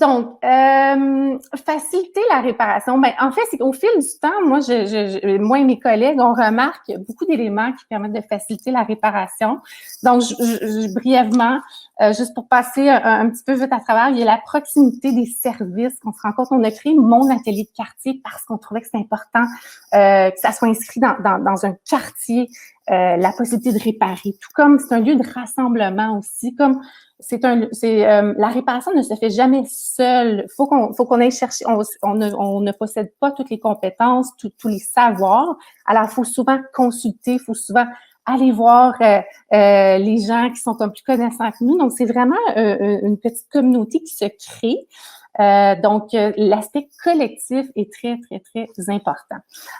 Donc, faciliter la réparation. Ben, en fait, c'est qu'au fil du temps, moi et mes collègues, on remarque beaucoup d'éléments qui permettent de faciliter la réparation. Donc, brièvement, juste pour passer un petit peu vite à travers, il y a la proximité des services qu'on se rend compte. On a créé mon atelier de quartier parce qu'on trouvait que c'était important que ça soit inscrit dans un quartier, la possibilité de réparer. Tout comme c'est un lieu de rassemblement aussi, comme la réparation ne se fait jamais seule. Faut qu'on aille chercher. On ne possède pas toutes les compétences, tous les savoirs. Alors, il faut souvent consulter, il faut souvent aller voir les gens qui sont un peu plus connaissants que nous. Donc, c'est vraiment une petite communauté qui se crée. Donc, l'aspect collectif est très, très, très important.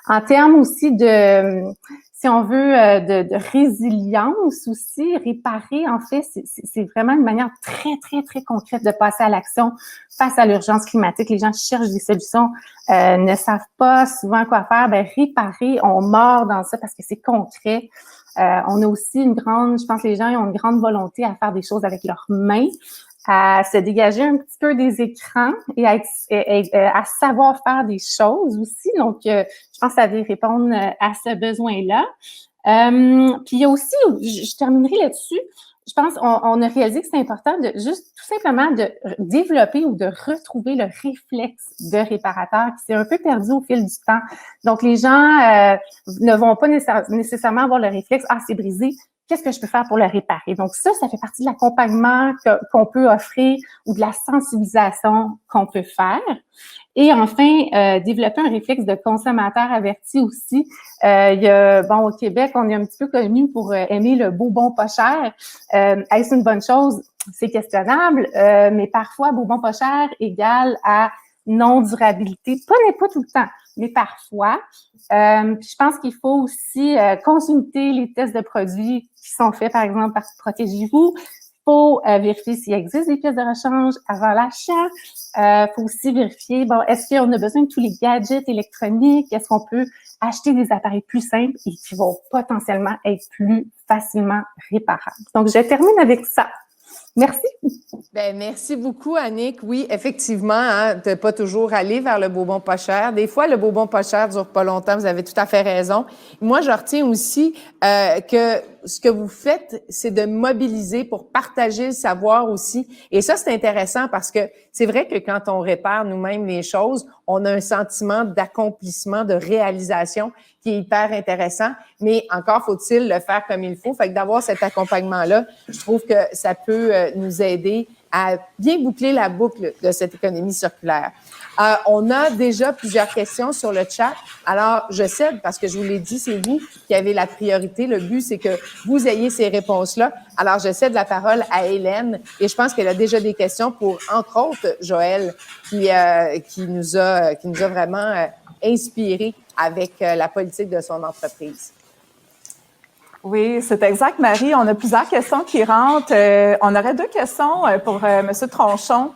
En termes aussi si on veut, de résilience aussi, réparer, en fait, c'est vraiment une manière très, très, très concrète de passer à l'action face à l'urgence climatique. Les gens cherchent des solutions, ne savent pas souvent quoi faire. Ben, réparer, on mord dans ça parce que c'est concret. On a aussi je pense que les gens ont une grande volonté à faire des choses avec leurs mains, à se dégager un petit peu des écrans et à savoir faire des choses aussi. Donc, je pense que ça va répondre à ce besoin-là. Puis, il y a aussi, je terminerai là-dessus, je pense on a réalisé que c'est important de juste tout simplement de développer ou de retrouver le réflexe de réparateur qui s'est un peu perdu au fil du temps. Donc, les gens ne vont pas nécessairement avoir le réflexe « Ah, c'est brisé ». Qu'est-ce que je peux faire pour le réparer? Donc, ça fait partie de l'accompagnement qu'on peut offrir ou de la sensibilisation qu'on peut faire. Et enfin, développer un réflexe de consommateur averti aussi. Au Québec, on est un petit peu connu pour aimer le beau, bon, pas cher. Est-ce une bonne chose? C'est questionnable, mais parfois, beau, bon, pas cher égale à non-durabilité. Pas tout le temps. mais parfois. Puis je pense qu'il faut aussi consulter les tests de produits qui sont faits, par exemple, par Protégez-vous. Il faut vérifier s'il existe des pièces de rechange avant l'achat. Il faut aussi vérifier, bon, est-ce qu'on a besoin de tous les gadgets électroniques? Est-ce qu'on peut acheter des appareils plus simples et qui vont potentiellement être plus facilement réparables? Donc, je termine avec ça. Merci. Bien, merci beaucoup, Annick. Oui, effectivement, hein, de ne pas toujours aller vers le beau bon pas cher. Des fois, le beau bon pas cher ne dure pas longtemps. Vous avez tout à fait raison. Moi, je retiens aussi que ce que vous faites, c'est de mobiliser pour partager le savoir aussi. Et ça, c'est intéressant parce que c'est vrai que quand on répare nous-mêmes les choses, on a un sentiment d'accomplissement, de réalisation qui est hyper intéressant. Mais encore faut-il le faire comme il faut. Fait que d'avoir cet accompagnement-là, je trouve que ça peut nous aider à bien boucler la boucle de cette économie circulaire. On a déjà plusieurs questions sur le chat. Alors, je cède parce que je vous l'ai dit, c'est vous qui avez la priorité. Le but, c'est que vous ayez ces réponses-là. Alors, je cède la parole à Hélène et je pense qu'elle a déjà des questions pour, entre autres, Joël, qui nous a vraiment inspiré avec la politique de son entreprise. Oui, c'est exact, Marie. On a plusieurs questions qui rentrent. On aurait 2 questions pour M. Tronchon.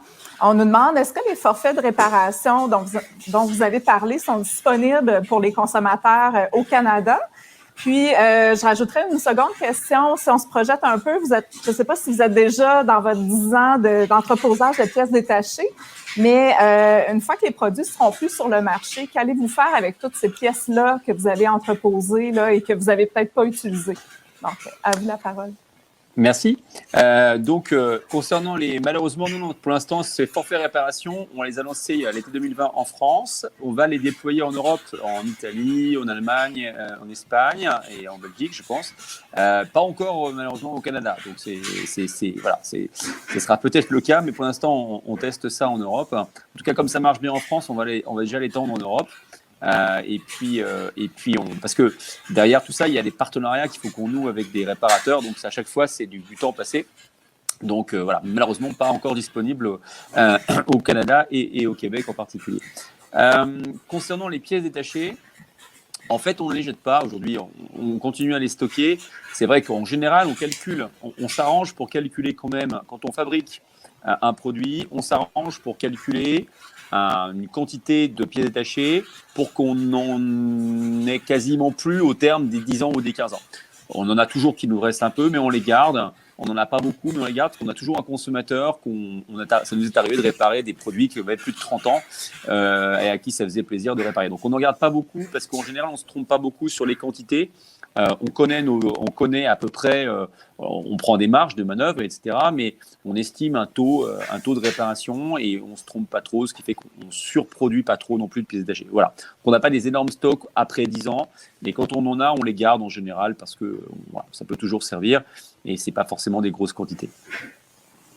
On nous demande, est-ce que les forfaits de réparation dont vous avez parlé sont disponibles pour les consommateurs au Canada? Puis, je rajouterais une seconde question. Si on se projette un peu, je ne sais pas si vous êtes déjà dans votre 10 ans d'entreposage de pièces détachées, mais une fois que les produits seront plus sur le marché, qu'allez-vous faire avec toutes ces pièces-là que vous avez entreposées là, et que vous n'avez peut-être pas utilisées? Donc, à vous la parole. Merci. Concernant malheureusement, non, pour l'instant, ces forfaits réparation, on les a lancés l'été 2020 en France. On va les déployer en Europe, en Italie, en Allemagne, en Espagne et en Belgique, je pense. Pas encore, malheureusement, au Canada. Donc, ce sera peut-être le cas, mais pour l'instant, on teste ça en Europe. En tout cas, comme ça marche bien en France, on va déjà l'étendre en Europe. Parce que derrière tout ça, il y a des partenariats qu'il faut qu'on noue avec des réparateurs. Donc, à chaque fois, c'est du temps passé. Donc, malheureusement, pas encore disponible au Canada et au Québec en particulier. Concernant les pièces détachées, en fait, on ne les jette pas. Aujourd'hui, on continue à les stocker. C'est vrai qu'en général, on calcule, on s'arrange pour calculer quand même, quand on fabrique un produit, on s'arrange pour calculer une quantité de pièces détachées pour qu'on n'en ait quasiment plus au terme des 10 ans ou des 15 ans. On en a toujours qui nous reste un peu, mais on les garde. On n'en a pas beaucoup, mais on les garde parce qu'on a toujours un consommateur. Ça nous est arrivé de réparer des produits qui avaient plus de 30 ans et à qui ça faisait plaisir de réparer. Donc, on n'en garde pas beaucoup parce qu'en général, on ne se trompe pas beaucoup sur les quantités. On connaît à peu près, on prend des marges de manœuvre, etc. Mais on estime un taux de réparation et on ne se trompe pas trop, ce qui fait qu'on ne surproduit pas trop non plus de pièces détachées. Voilà. On n'a pas des énormes stocks après 10 ans, mais quand on en a, on les garde en général parce que ça peut toujours servir et ce n'est pas forcément des grosses quantités.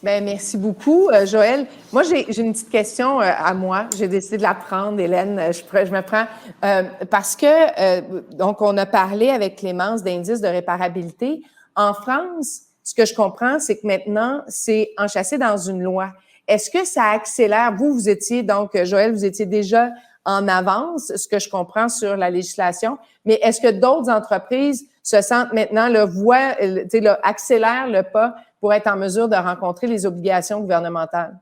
Bien, merci beaucoup, Joël. Moi, j'ai une petite question à moi. J'ai décidé de la prendre, Hélène. Je me prends parce que, donc, on a parlé avec Clémence d'indices de réparabilité. En France, ce que je comprends, c'est que maintenant, c'est enchâssé dans une loi. Est-ce que ça accélère? Vous étiez, donc, Joël, vous étiez déjà en avance, ce que je comprends sur la législation, mais est-ce que d'autres entreprises se sentent maintenant, accélèrent le pas pour être en mesure de rencontrer les obligations gouvernementales?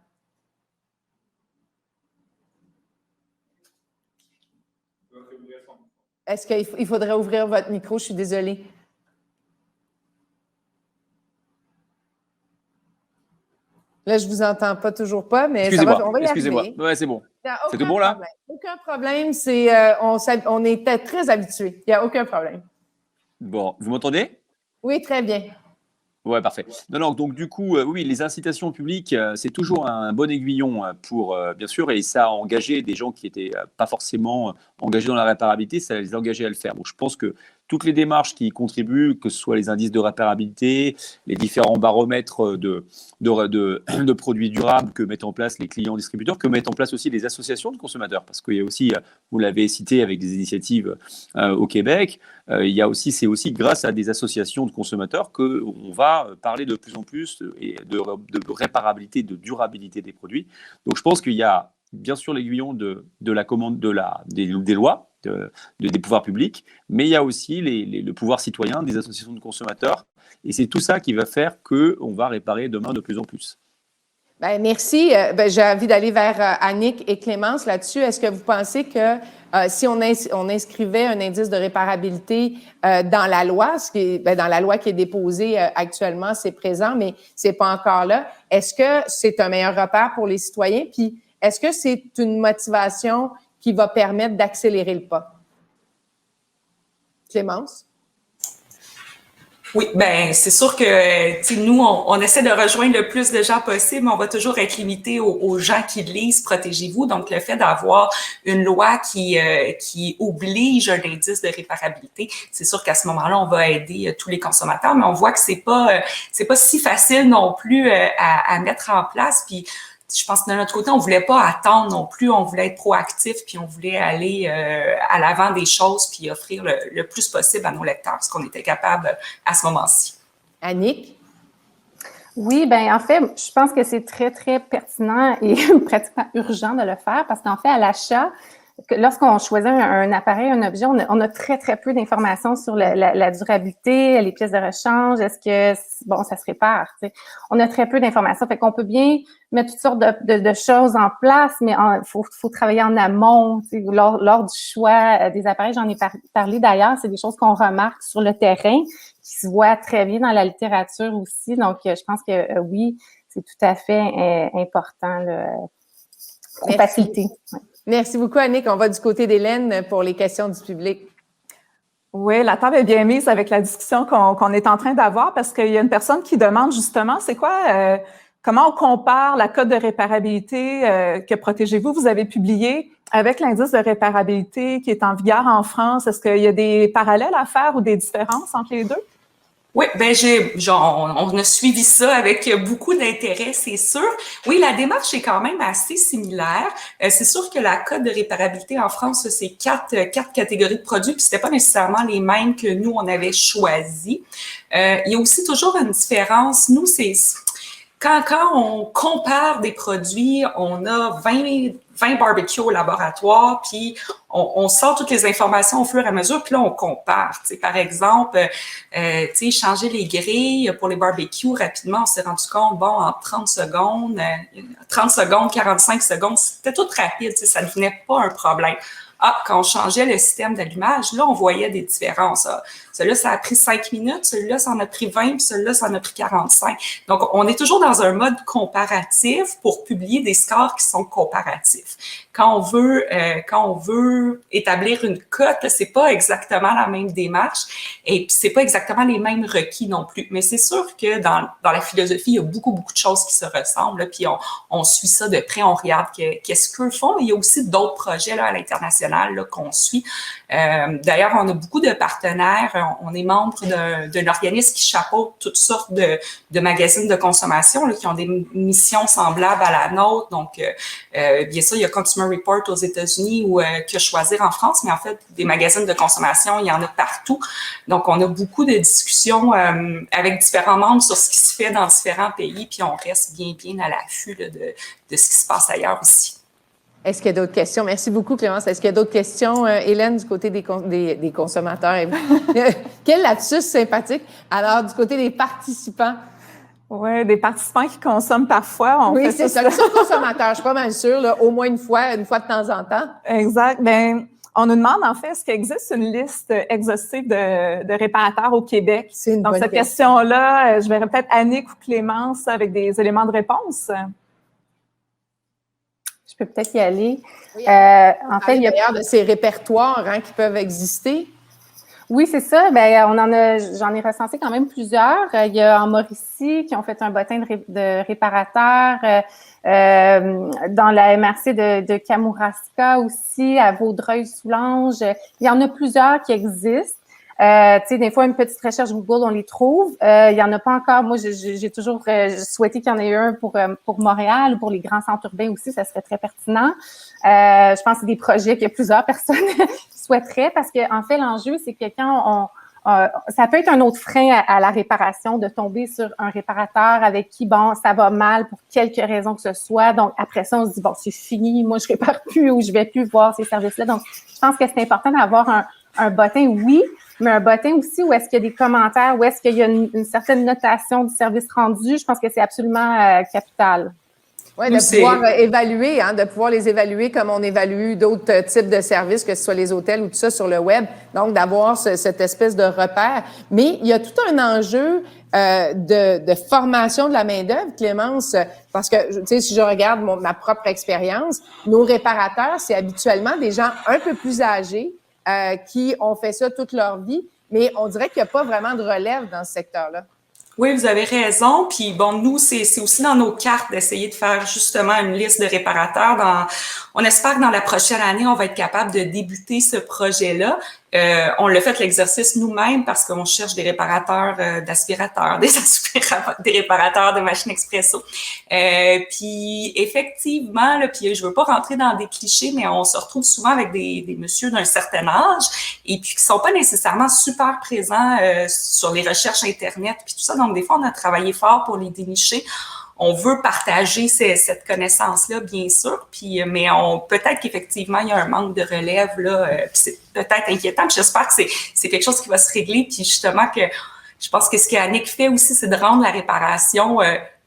Est-ce qu'il faudrait ouvrir votre micro? Je suis désolée. Là, je ne vous entends toujours pas, mais ça va, on va y arriver. Ouais, c'est bon. C'est tout bon, là? Aucun problème. On était très habitués. Il n'y a aucun problème. Bon, vous m'entendez? Oui, très bien. Ouais, parfait. Non, donc du coup, oui, les incitations publiques, c'est toujours un bon aiguillon pour, bien sûr, et ça a engagé des gens qui n'étaient pas forcément engagés dans la réparabilité, ça les a engagés à le faire. Donc, je pense que toutes les démarches qui y contribuent, que ce soit les indices de réparabilité, les différents baromètres de produits durables que mettent en place les clients distributeurs, que mettent en place aussi les associations de consommateurs, parce qu'il y a aussi, vous l'avez cité avec des initiatives au Québec, c'est aussi grâce à des associations de consommateurs qu'on va parler de plus en plus de réparabilité, de durabilité des produits. Donc, je pense qu'il y a bien sûr l'aiguillon de la commande des lois, des pouvoirs publics, mais il y a aussi le pouvoir citoyen, des associations de consommateurs, et c'est tout ça qui va faire qu'on va réparer demain de plus en plus. Ben, merci. J'ai envie d'aller vers Annick et Clémence là-dessus. Est-ce que vous pensez que si on inscrivait un indice de réparabilité dans la loi, dans la loi qui est déposée actuellement, c'est présent, mais c'est pas encore là, est-ce que c'est un meilleur repère pour les citoyens? Puis, est-ce que c'est une motivation qui va permettre d'accélérer le pas? Clémence? Oui, ben c'est sûr que nous, on essaie de rejoindre le plus de gens possible, mais on va toujours être limité aux gens qui lisent Protégez-vous. Donc, le fait d'avoir une loi qui oblige un indice de réparabilité, c'est sûr qu'à ce moment-là, on va aider tous les consommateurs, mais on voit que c'est pas si facile non plus à mettre en place. Puis je pense que de notre côté, on voulait pas attendre non plus, on voulait être proactif, puis on voulait aller à l'avant des choses, puis offrir le plus possible à nos lecteurs, ce qu'on était capable à ce moment-ci. Annick? Oui, ben en fait, je pense que c'est très, très pertinent et pratiquement urgent de le faire parce qu'en fait, à l'achat, lorsqu'on choisit un appareil, un objet, on a très, très peu d'informations sur la durabilité, les pièces de rechange, est-ce que, ça se répare, tu sais. On a très peu d'informations. Fait qu'on peut bien mettre toutes sortes de choses en place, mais faut travailler en amont, tu sais, lors du choix des appareils. J'en ai parlé d'ailleurs, c'est des choses qu'on remarque sur le terrain, qui se voient très bien dans la littérature aussi. Donc, je pense que oui, c'est tout à fait important pour faciliter. Ouais. Merci beaucoup, Annick. On va du côté d'Hélène pour les questions du public. Oui, la table est bien mise avec la discussion qu'on est en train d'avoir parce qu'il y a une personne qui demande justement, c'est quoi, comment on compare la cote de réparabilité que Protégez-vous, vous avez publié avec l'indice de réparabilité qui est en vigueur en France. Est-ce qu'il y a des parallèles à faire ou des différences entre les deux? Oui, ben on a suivi ça avec beaucoup d'intérêt, c'est sûr. Oui, la démarche est quand même assez similaire. C'est sûr que la cote de réparabilité en France, c'est quatre catégories de produits, puis c'était pas nécessairement les mêmes que nous on avait choisi. Il y a aussi toujours une différence. Nous, c'est quand on compare des produits, on a 20 barbecues au laboratoire, puis on sort toutes les informations au fur et à mesure, puis là, on compare. T'sais, par exemple, changer les grilles pour les barbecues rapidement, on s'est rendu compte, en 30 secondes, 45 secondes, c'était tout rapide, ça ne devenait pas un problème. Quand on changeait le système d'allumage, là, on voyait des différences. Celui-là, ça a pris 5 minutes, celui-là, ça en a pris 20, puis celui-là, ça en a pris 45. Donc, on est toujours dans un mode comparatif pour publier des scores qui sont comparatifs. Quand on veut établir une cote, c'est pas exactement la même démarche et puis c'est pas exactement les mêmes requis non plus. Mais c'est sûr que dans la philosophie, il y a beaucoup de choses qui se ressemblent, là, puis on suit ça de près, on regarde qu'est-ce qu'eux font. Mais il y a aussi d'autres projets là, à l'international là, qu'on suit. D'ailleurs, on a beaucoup de partenaires. On est membre d'un organisme qui chapeaute toutes sortes de magazines de consommation là, qui ont des missions semblables à la nôtre. Donc, bien sûr, il y a Consumer Report aux États-Unis ou Que choisir en France, mais en fait, des magazines de consommation, il y en a partout. Donc, on a beaucoup de discussions avec différents membres sur ce qui se fait dans différents pays, puis on reste bien à l'affût là, de ce qui se passe ailleurs aussi. Est-ce qu'il y a d'autres questions? Merci beaucoup, Clémence. Est-ce qu'il y a d'autres questions, Hélène, du côté des consommateurs? Quel lapsus sympathique. Alors, du côté des participants. Oui, des participants qui consomment parfois. Oui, c'est ça. Les consommateurs, je suis pas mal sûre, là, au moins une fois de temps en temps. Exact. Bien, on nous demande, en fait, est-ce qu'il existe une liste exhaustive de réparateurs au Québec? C'est une Donc, bonne cette question. question-là, je verrais peut-être Annick ou Clémence avec des éléments de réponse. Je peux peut-être y aller. Oui, en fait, il y a d'ailleurs de ces répertoires qui peuvent exister. Oui, c'est ça. Ben, j'en ai recensé quand même plusieurs. Il y a en Mauricie qui ont fait un bottin de réparateurs. Dans la MRC de Kamouraska aussi, à Vaudreuil-Soulanges. Il y en a plusieurs qui existent. Tu sais, des fois, une petite recherche Google, on les trouve. Il y en a pas encore. Moi, j'ai toujours souhaité qu'il y en ait un pour Montréal ou pour les grands centres urbains aussi. Ça serait très pertinent. Je pense que c'est des projets qu'il y a plusieurs personnes qui souhaiteraient parce que, en fait, l'enjeu, c'est que quand ça peut être un autre frein à la réparation, de tomber sur un réparateur avec qui, bon, ça va mal pour quelque raison que ce soit. Donc, après ça, on se dit, bon, c'est fini, moi, je répare plus ou je vais plus voir ces services-là. Donc, je pense que c'est important d'avoir un bottin, oui, mais un bottin aussi où est-ce qu'il y a des commentaires, où est-ce qu'il y a une certaine notation du service rendu. Je pense que c'est absolument capital. Oui, de pouvoir évaluer, de pouvoir les évaluer comme on évalue d'autres types de services, que ce soit les hôtels ou tout ça sur le web. Donc, d'avoir cette espèce de repère. Mais il y a tout un enjeu de formation de la main-d'œuvre, Clémence, parce que, tu sais, si je regarde ma propre expérience, nos réparateurs, c'est habituellement des gens un peu plus âgés qui ont fait ça toute leur vie, mais on dirait qu'il n'y a pas vraiment de relève dans ce secteur-là. Oui, vous avez raison. Puis bon, nous, c'est aussi dans nos cartes d'essayer de faire justement une liste de réparateurs. On espère que dans la prochaine année, on va être capable de débuter ce projet-là. On l'a fait l'exercice nous-mêmes parce qu'on cherche des réparateurs d'aspirateurs, des réparateurs de machines expresso. Puis effectivement, là, puis je veux pas rentrer dans des clichés, mais on se retrouve souvent avec des messieurs d'un certain âge et puis qui sont pas nécessairement super présents sur les recherches Internet puis tout ça. Donc des fois, on a travaillé fort pour les dénicher. On veut partager cette connaissance-là, bien sûr, puis mais peut-être qu'effectivement, il y a un manque de relève, là, puis c'est peut-être inquiétant, puis j'espère que c'est quelque chose qui va se régler, puis justement que je pense que ce qu'Annick fait aussi, c'est de rendre la réparation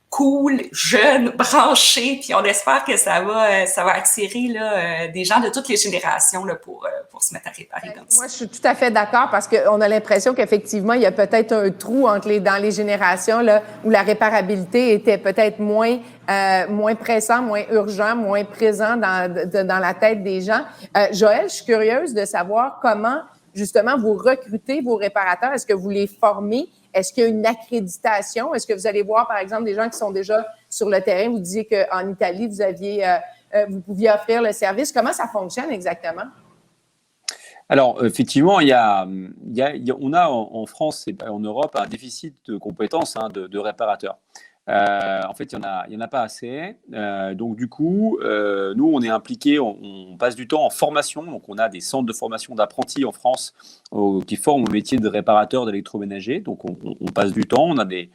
cool, jeune, branchée, puis on espère que ça va attirer là, des gens de toutes les générations là, pour se mettre à réparer comme ça. Moi, je suis tout à fait d'accord parce qu'on a l'impression qu'effectivement, il y a peut-être un trou dans les générations là, où la réparabilité était peut-être moins pressant, moins urgent, moins présent dans la tête des gens. Joël, je suis curieuse de savoir comment, justement, vous recrutez vos réparateurs. Est-ce que vous les formez? Est-ce qu'il y a une accréditation? Est-ce que vous allez voir, par exemple, des gens qui sont déjà sur le terrain? Vous disiez qu'en Italie, vous pouviez offrir le service. Comment ça fonctionne exactement? Alors, effectivement, on a en France et en Europe un déficit de compétences de réparateurs. En fait, il y en a pas assez. Donc, du coup, nous, on est impliqués, on passe du temps en formation. Donc, on a des centres de formation d'apprentis en France qui forment au métier de réparateur d'électroménager. Donc, on passe du temps. On a des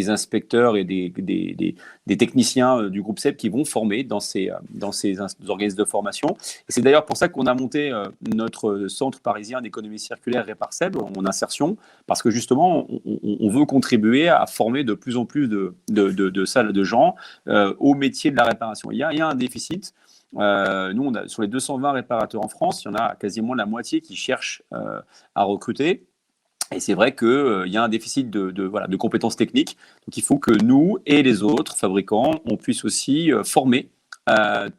inspecteurs et des techniciens du groupe SEB qui vont former dans ces organismes de formation. Et c'est d'ailleurs pour ça qu'on a monté notre centre parisien d'économie circulaire Réparseb en insertion, parce que justement, on veut contribuer à former de plus en plus de gens au métier de la réparation. Il y a un déficit. Nous, sur les 220 réparateurs en France, il y en a quasiment la moitié qui cherchent à recruter. Et c'est vrai qu'il y a un déficit de compétences techniques. Donc, il faut que nous et les autres fabricants, on puisse aussi former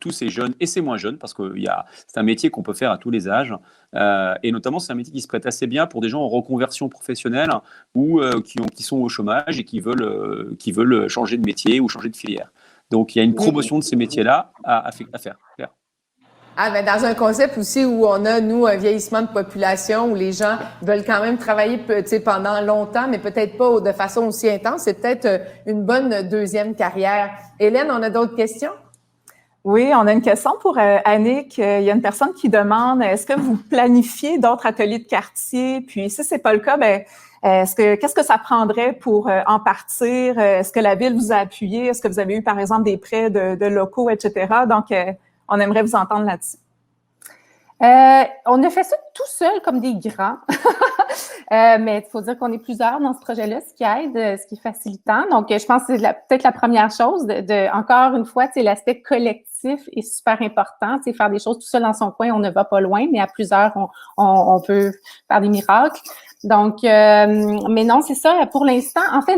tous ces jeunes et ces moins jeunes, parce que c'est un métier qu'on peut faire à tous les âges. Et notamment, c'est un métier qui se prête assez bien pour des gens en reconversion professionnelle ou qui sont au chômage et qui veulent changer de métier ou changer de filière. Donc, il y a une promotion de ces métiers-là à faire. Ben dans un concept aussi où on a, nous, un vieillissement de population, où les gens veulent quand même travailler pendant longtemps, mais peut-être pas de façon aussi intense, c'est peut-être une bonne deuxième carrière. Hélène, on a d'autres questions? Oui, on a une question pour Annick. Il y a une personne qui demande, est-ce que vous planifiez d'autres ateliers de quartier? Puis si c'est pas le cas, qu'est-ce que ça prendrait pour en partir? Est-ce que la ville vous a appuyé? Est-ce que vous avez eu, par exemple, des prêts de locaux, etc.? Donc, on aimerait vous entendre là-dessus. On a fait ça tout seul comme des grands, mais il faut dire qu'on est plusieurs dans ce projet-là, ce qui aide, ce qui est facilitant. Donc, je pense que c'est peut-être la première chose. Encore une fois, l'aspect collectif est super important. Faire des choses tout seul dans son coin, on ne va pas loin, mais à plusieurs, on peut faire des miracles. Donc, mais non, c'est ça. Pour l'instant, en fait,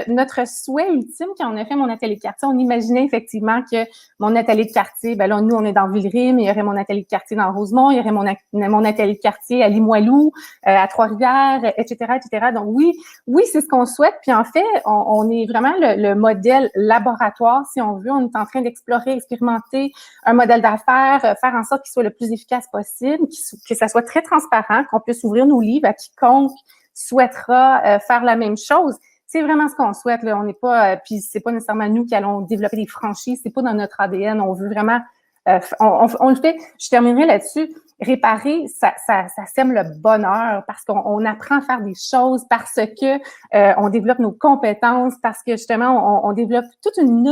notre souhait ultime quand on a fait mon atelier de quartier, on imaginait effectivement que mon atelier de quartier, là, nous, on est dans Villeray, il y aurait mon atelier de quartier dans Rosemont, il y aurait mon atelier de quartier à Limoilou, à Trois-Rivières, etc., etc. Donc, oui, c'est ce qu'on souhaite. Puis en fait, on est vraiment le modèle laboratoire, si on veut. On est en train d'explorer, expérimenter un modèle d'affaires, faire en sorte qu'il soit le plus efficace possible, que ça soit très transparent, qu'on puisse ouvrir nos livres à quiconque souhaitera faire la même chose. C'est vraiment ce qu'on souhaite. Là. On n'est pas, puis c'est pas nécessairement nous qui allons développer des franchises. C'est pas dans notre ADN. On veut vraiment On le fait, je terminerai là-dessus. Réparer, ça sème le bonheur parce qu'on apprend à faire des choses, parce que on développe nos compétences, parce que justement, on développe toute une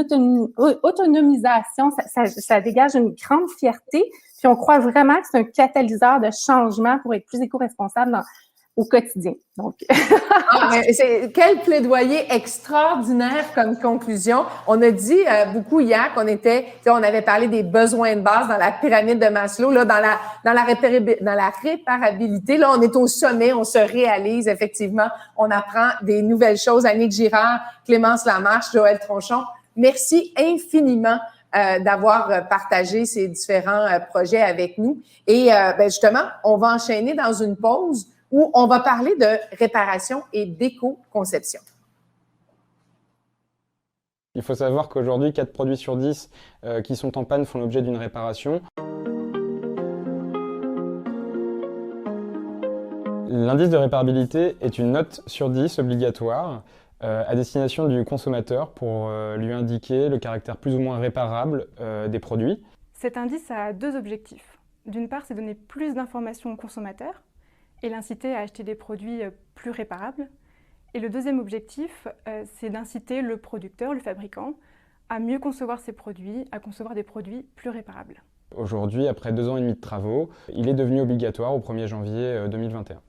autonomisation. Ça dégage une grande fierté. Puis on croit vraiment que c'est un catalyseur de changement pour être plus éco-responsable au quotidien. Donc, quel plaidoyer extraordinaire comme conclusion. On a dit beaucoup hier on avait parlé des besoins de base dans la pyramide de Maslow, là, dans la réparabilité. Là, on est au sommet, on se réalise effectivement, on apprend des nouvelles choses. Annick Girard, Clémence Lamarche, Joël Tronchon, merci infiniment d'avoir partagé ces différents projets avec nous. Et justement, on va enchaîner dans une pause où on va parler de réparation et d'éco-conception. Il faut savoir qu'aujourd'hui, 4 produits sur 10 qui sont en panne font l'objet d'une réparation. L'indice de réparabilité est une note sur 10 obligatoire à destination du consommateur pour lui indiquer le caractère plus ou moins réparable des produits. Cet indice a 2 objectifs. D'une part, c'est donner plus d'informations au consommateur et l'inciter à acheter des produits plus réparables. Et le deuxième objectif, c'est d'inciter le producteur, le fabricant, à mieux concevoir ses produits, à concevoir des produits plus réparables. Aujourd'hui, après 2 ans et demi de travaux, il est devenu obligatoire au 1er janvier 2021.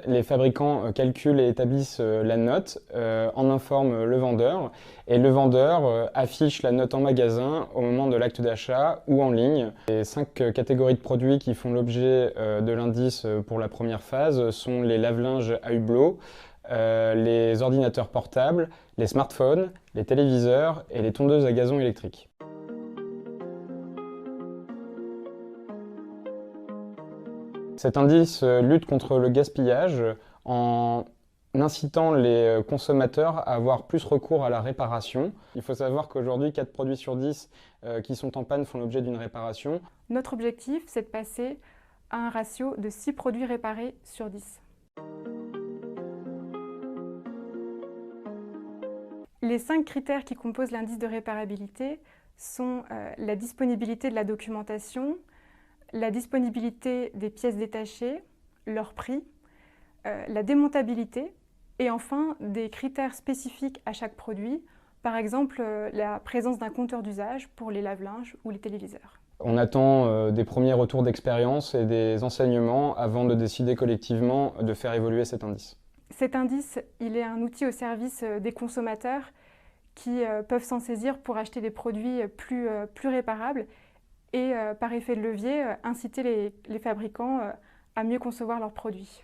Les fabricants calculent et établissent la note, en informent le vendeur, et le vendeur affiche la note en magasin au moment de l'acte d'achat ou en ligne. Les 5 catégories de produits qui font l'objet de l'indice pour la première phase sont les lave-linges à hublot, les ordinateurs portables, les smartphones, les téléviseurs et les tondeuses à gazon électriques. Cet indice lutte contre le gaspillage en incitant les consommateurs à avoir plus recours à la réparation. Il faut savoir qu'aujourd'hui, 4 produits sur 10 qui sont en panne font l'objet d'une réparation. Notre objectif, c'est de passer à un ratio de 6 produits réparés sur 10. Les 5 critères qui composent l'indice de réparabilité sont la disponibilité de la documentation, la disponibilité des pièces détachées, leur prix, la démontabilité et enfin des critères spécifiques à chaque produit, par exemple la présence d'un compteur d'usage pour les lave-linges ou les téléviseurs. On attend des premiers retours d'expérience et des enseignements avant de décider collectivement de faire évoluer cet indice. Cet indice, il est un outil au service des consommateurs qui peuvent s'en saisir pour acheter des produits plus réparables et par effet de levier, inciter les fabricants à mieux concevoir leurs produits.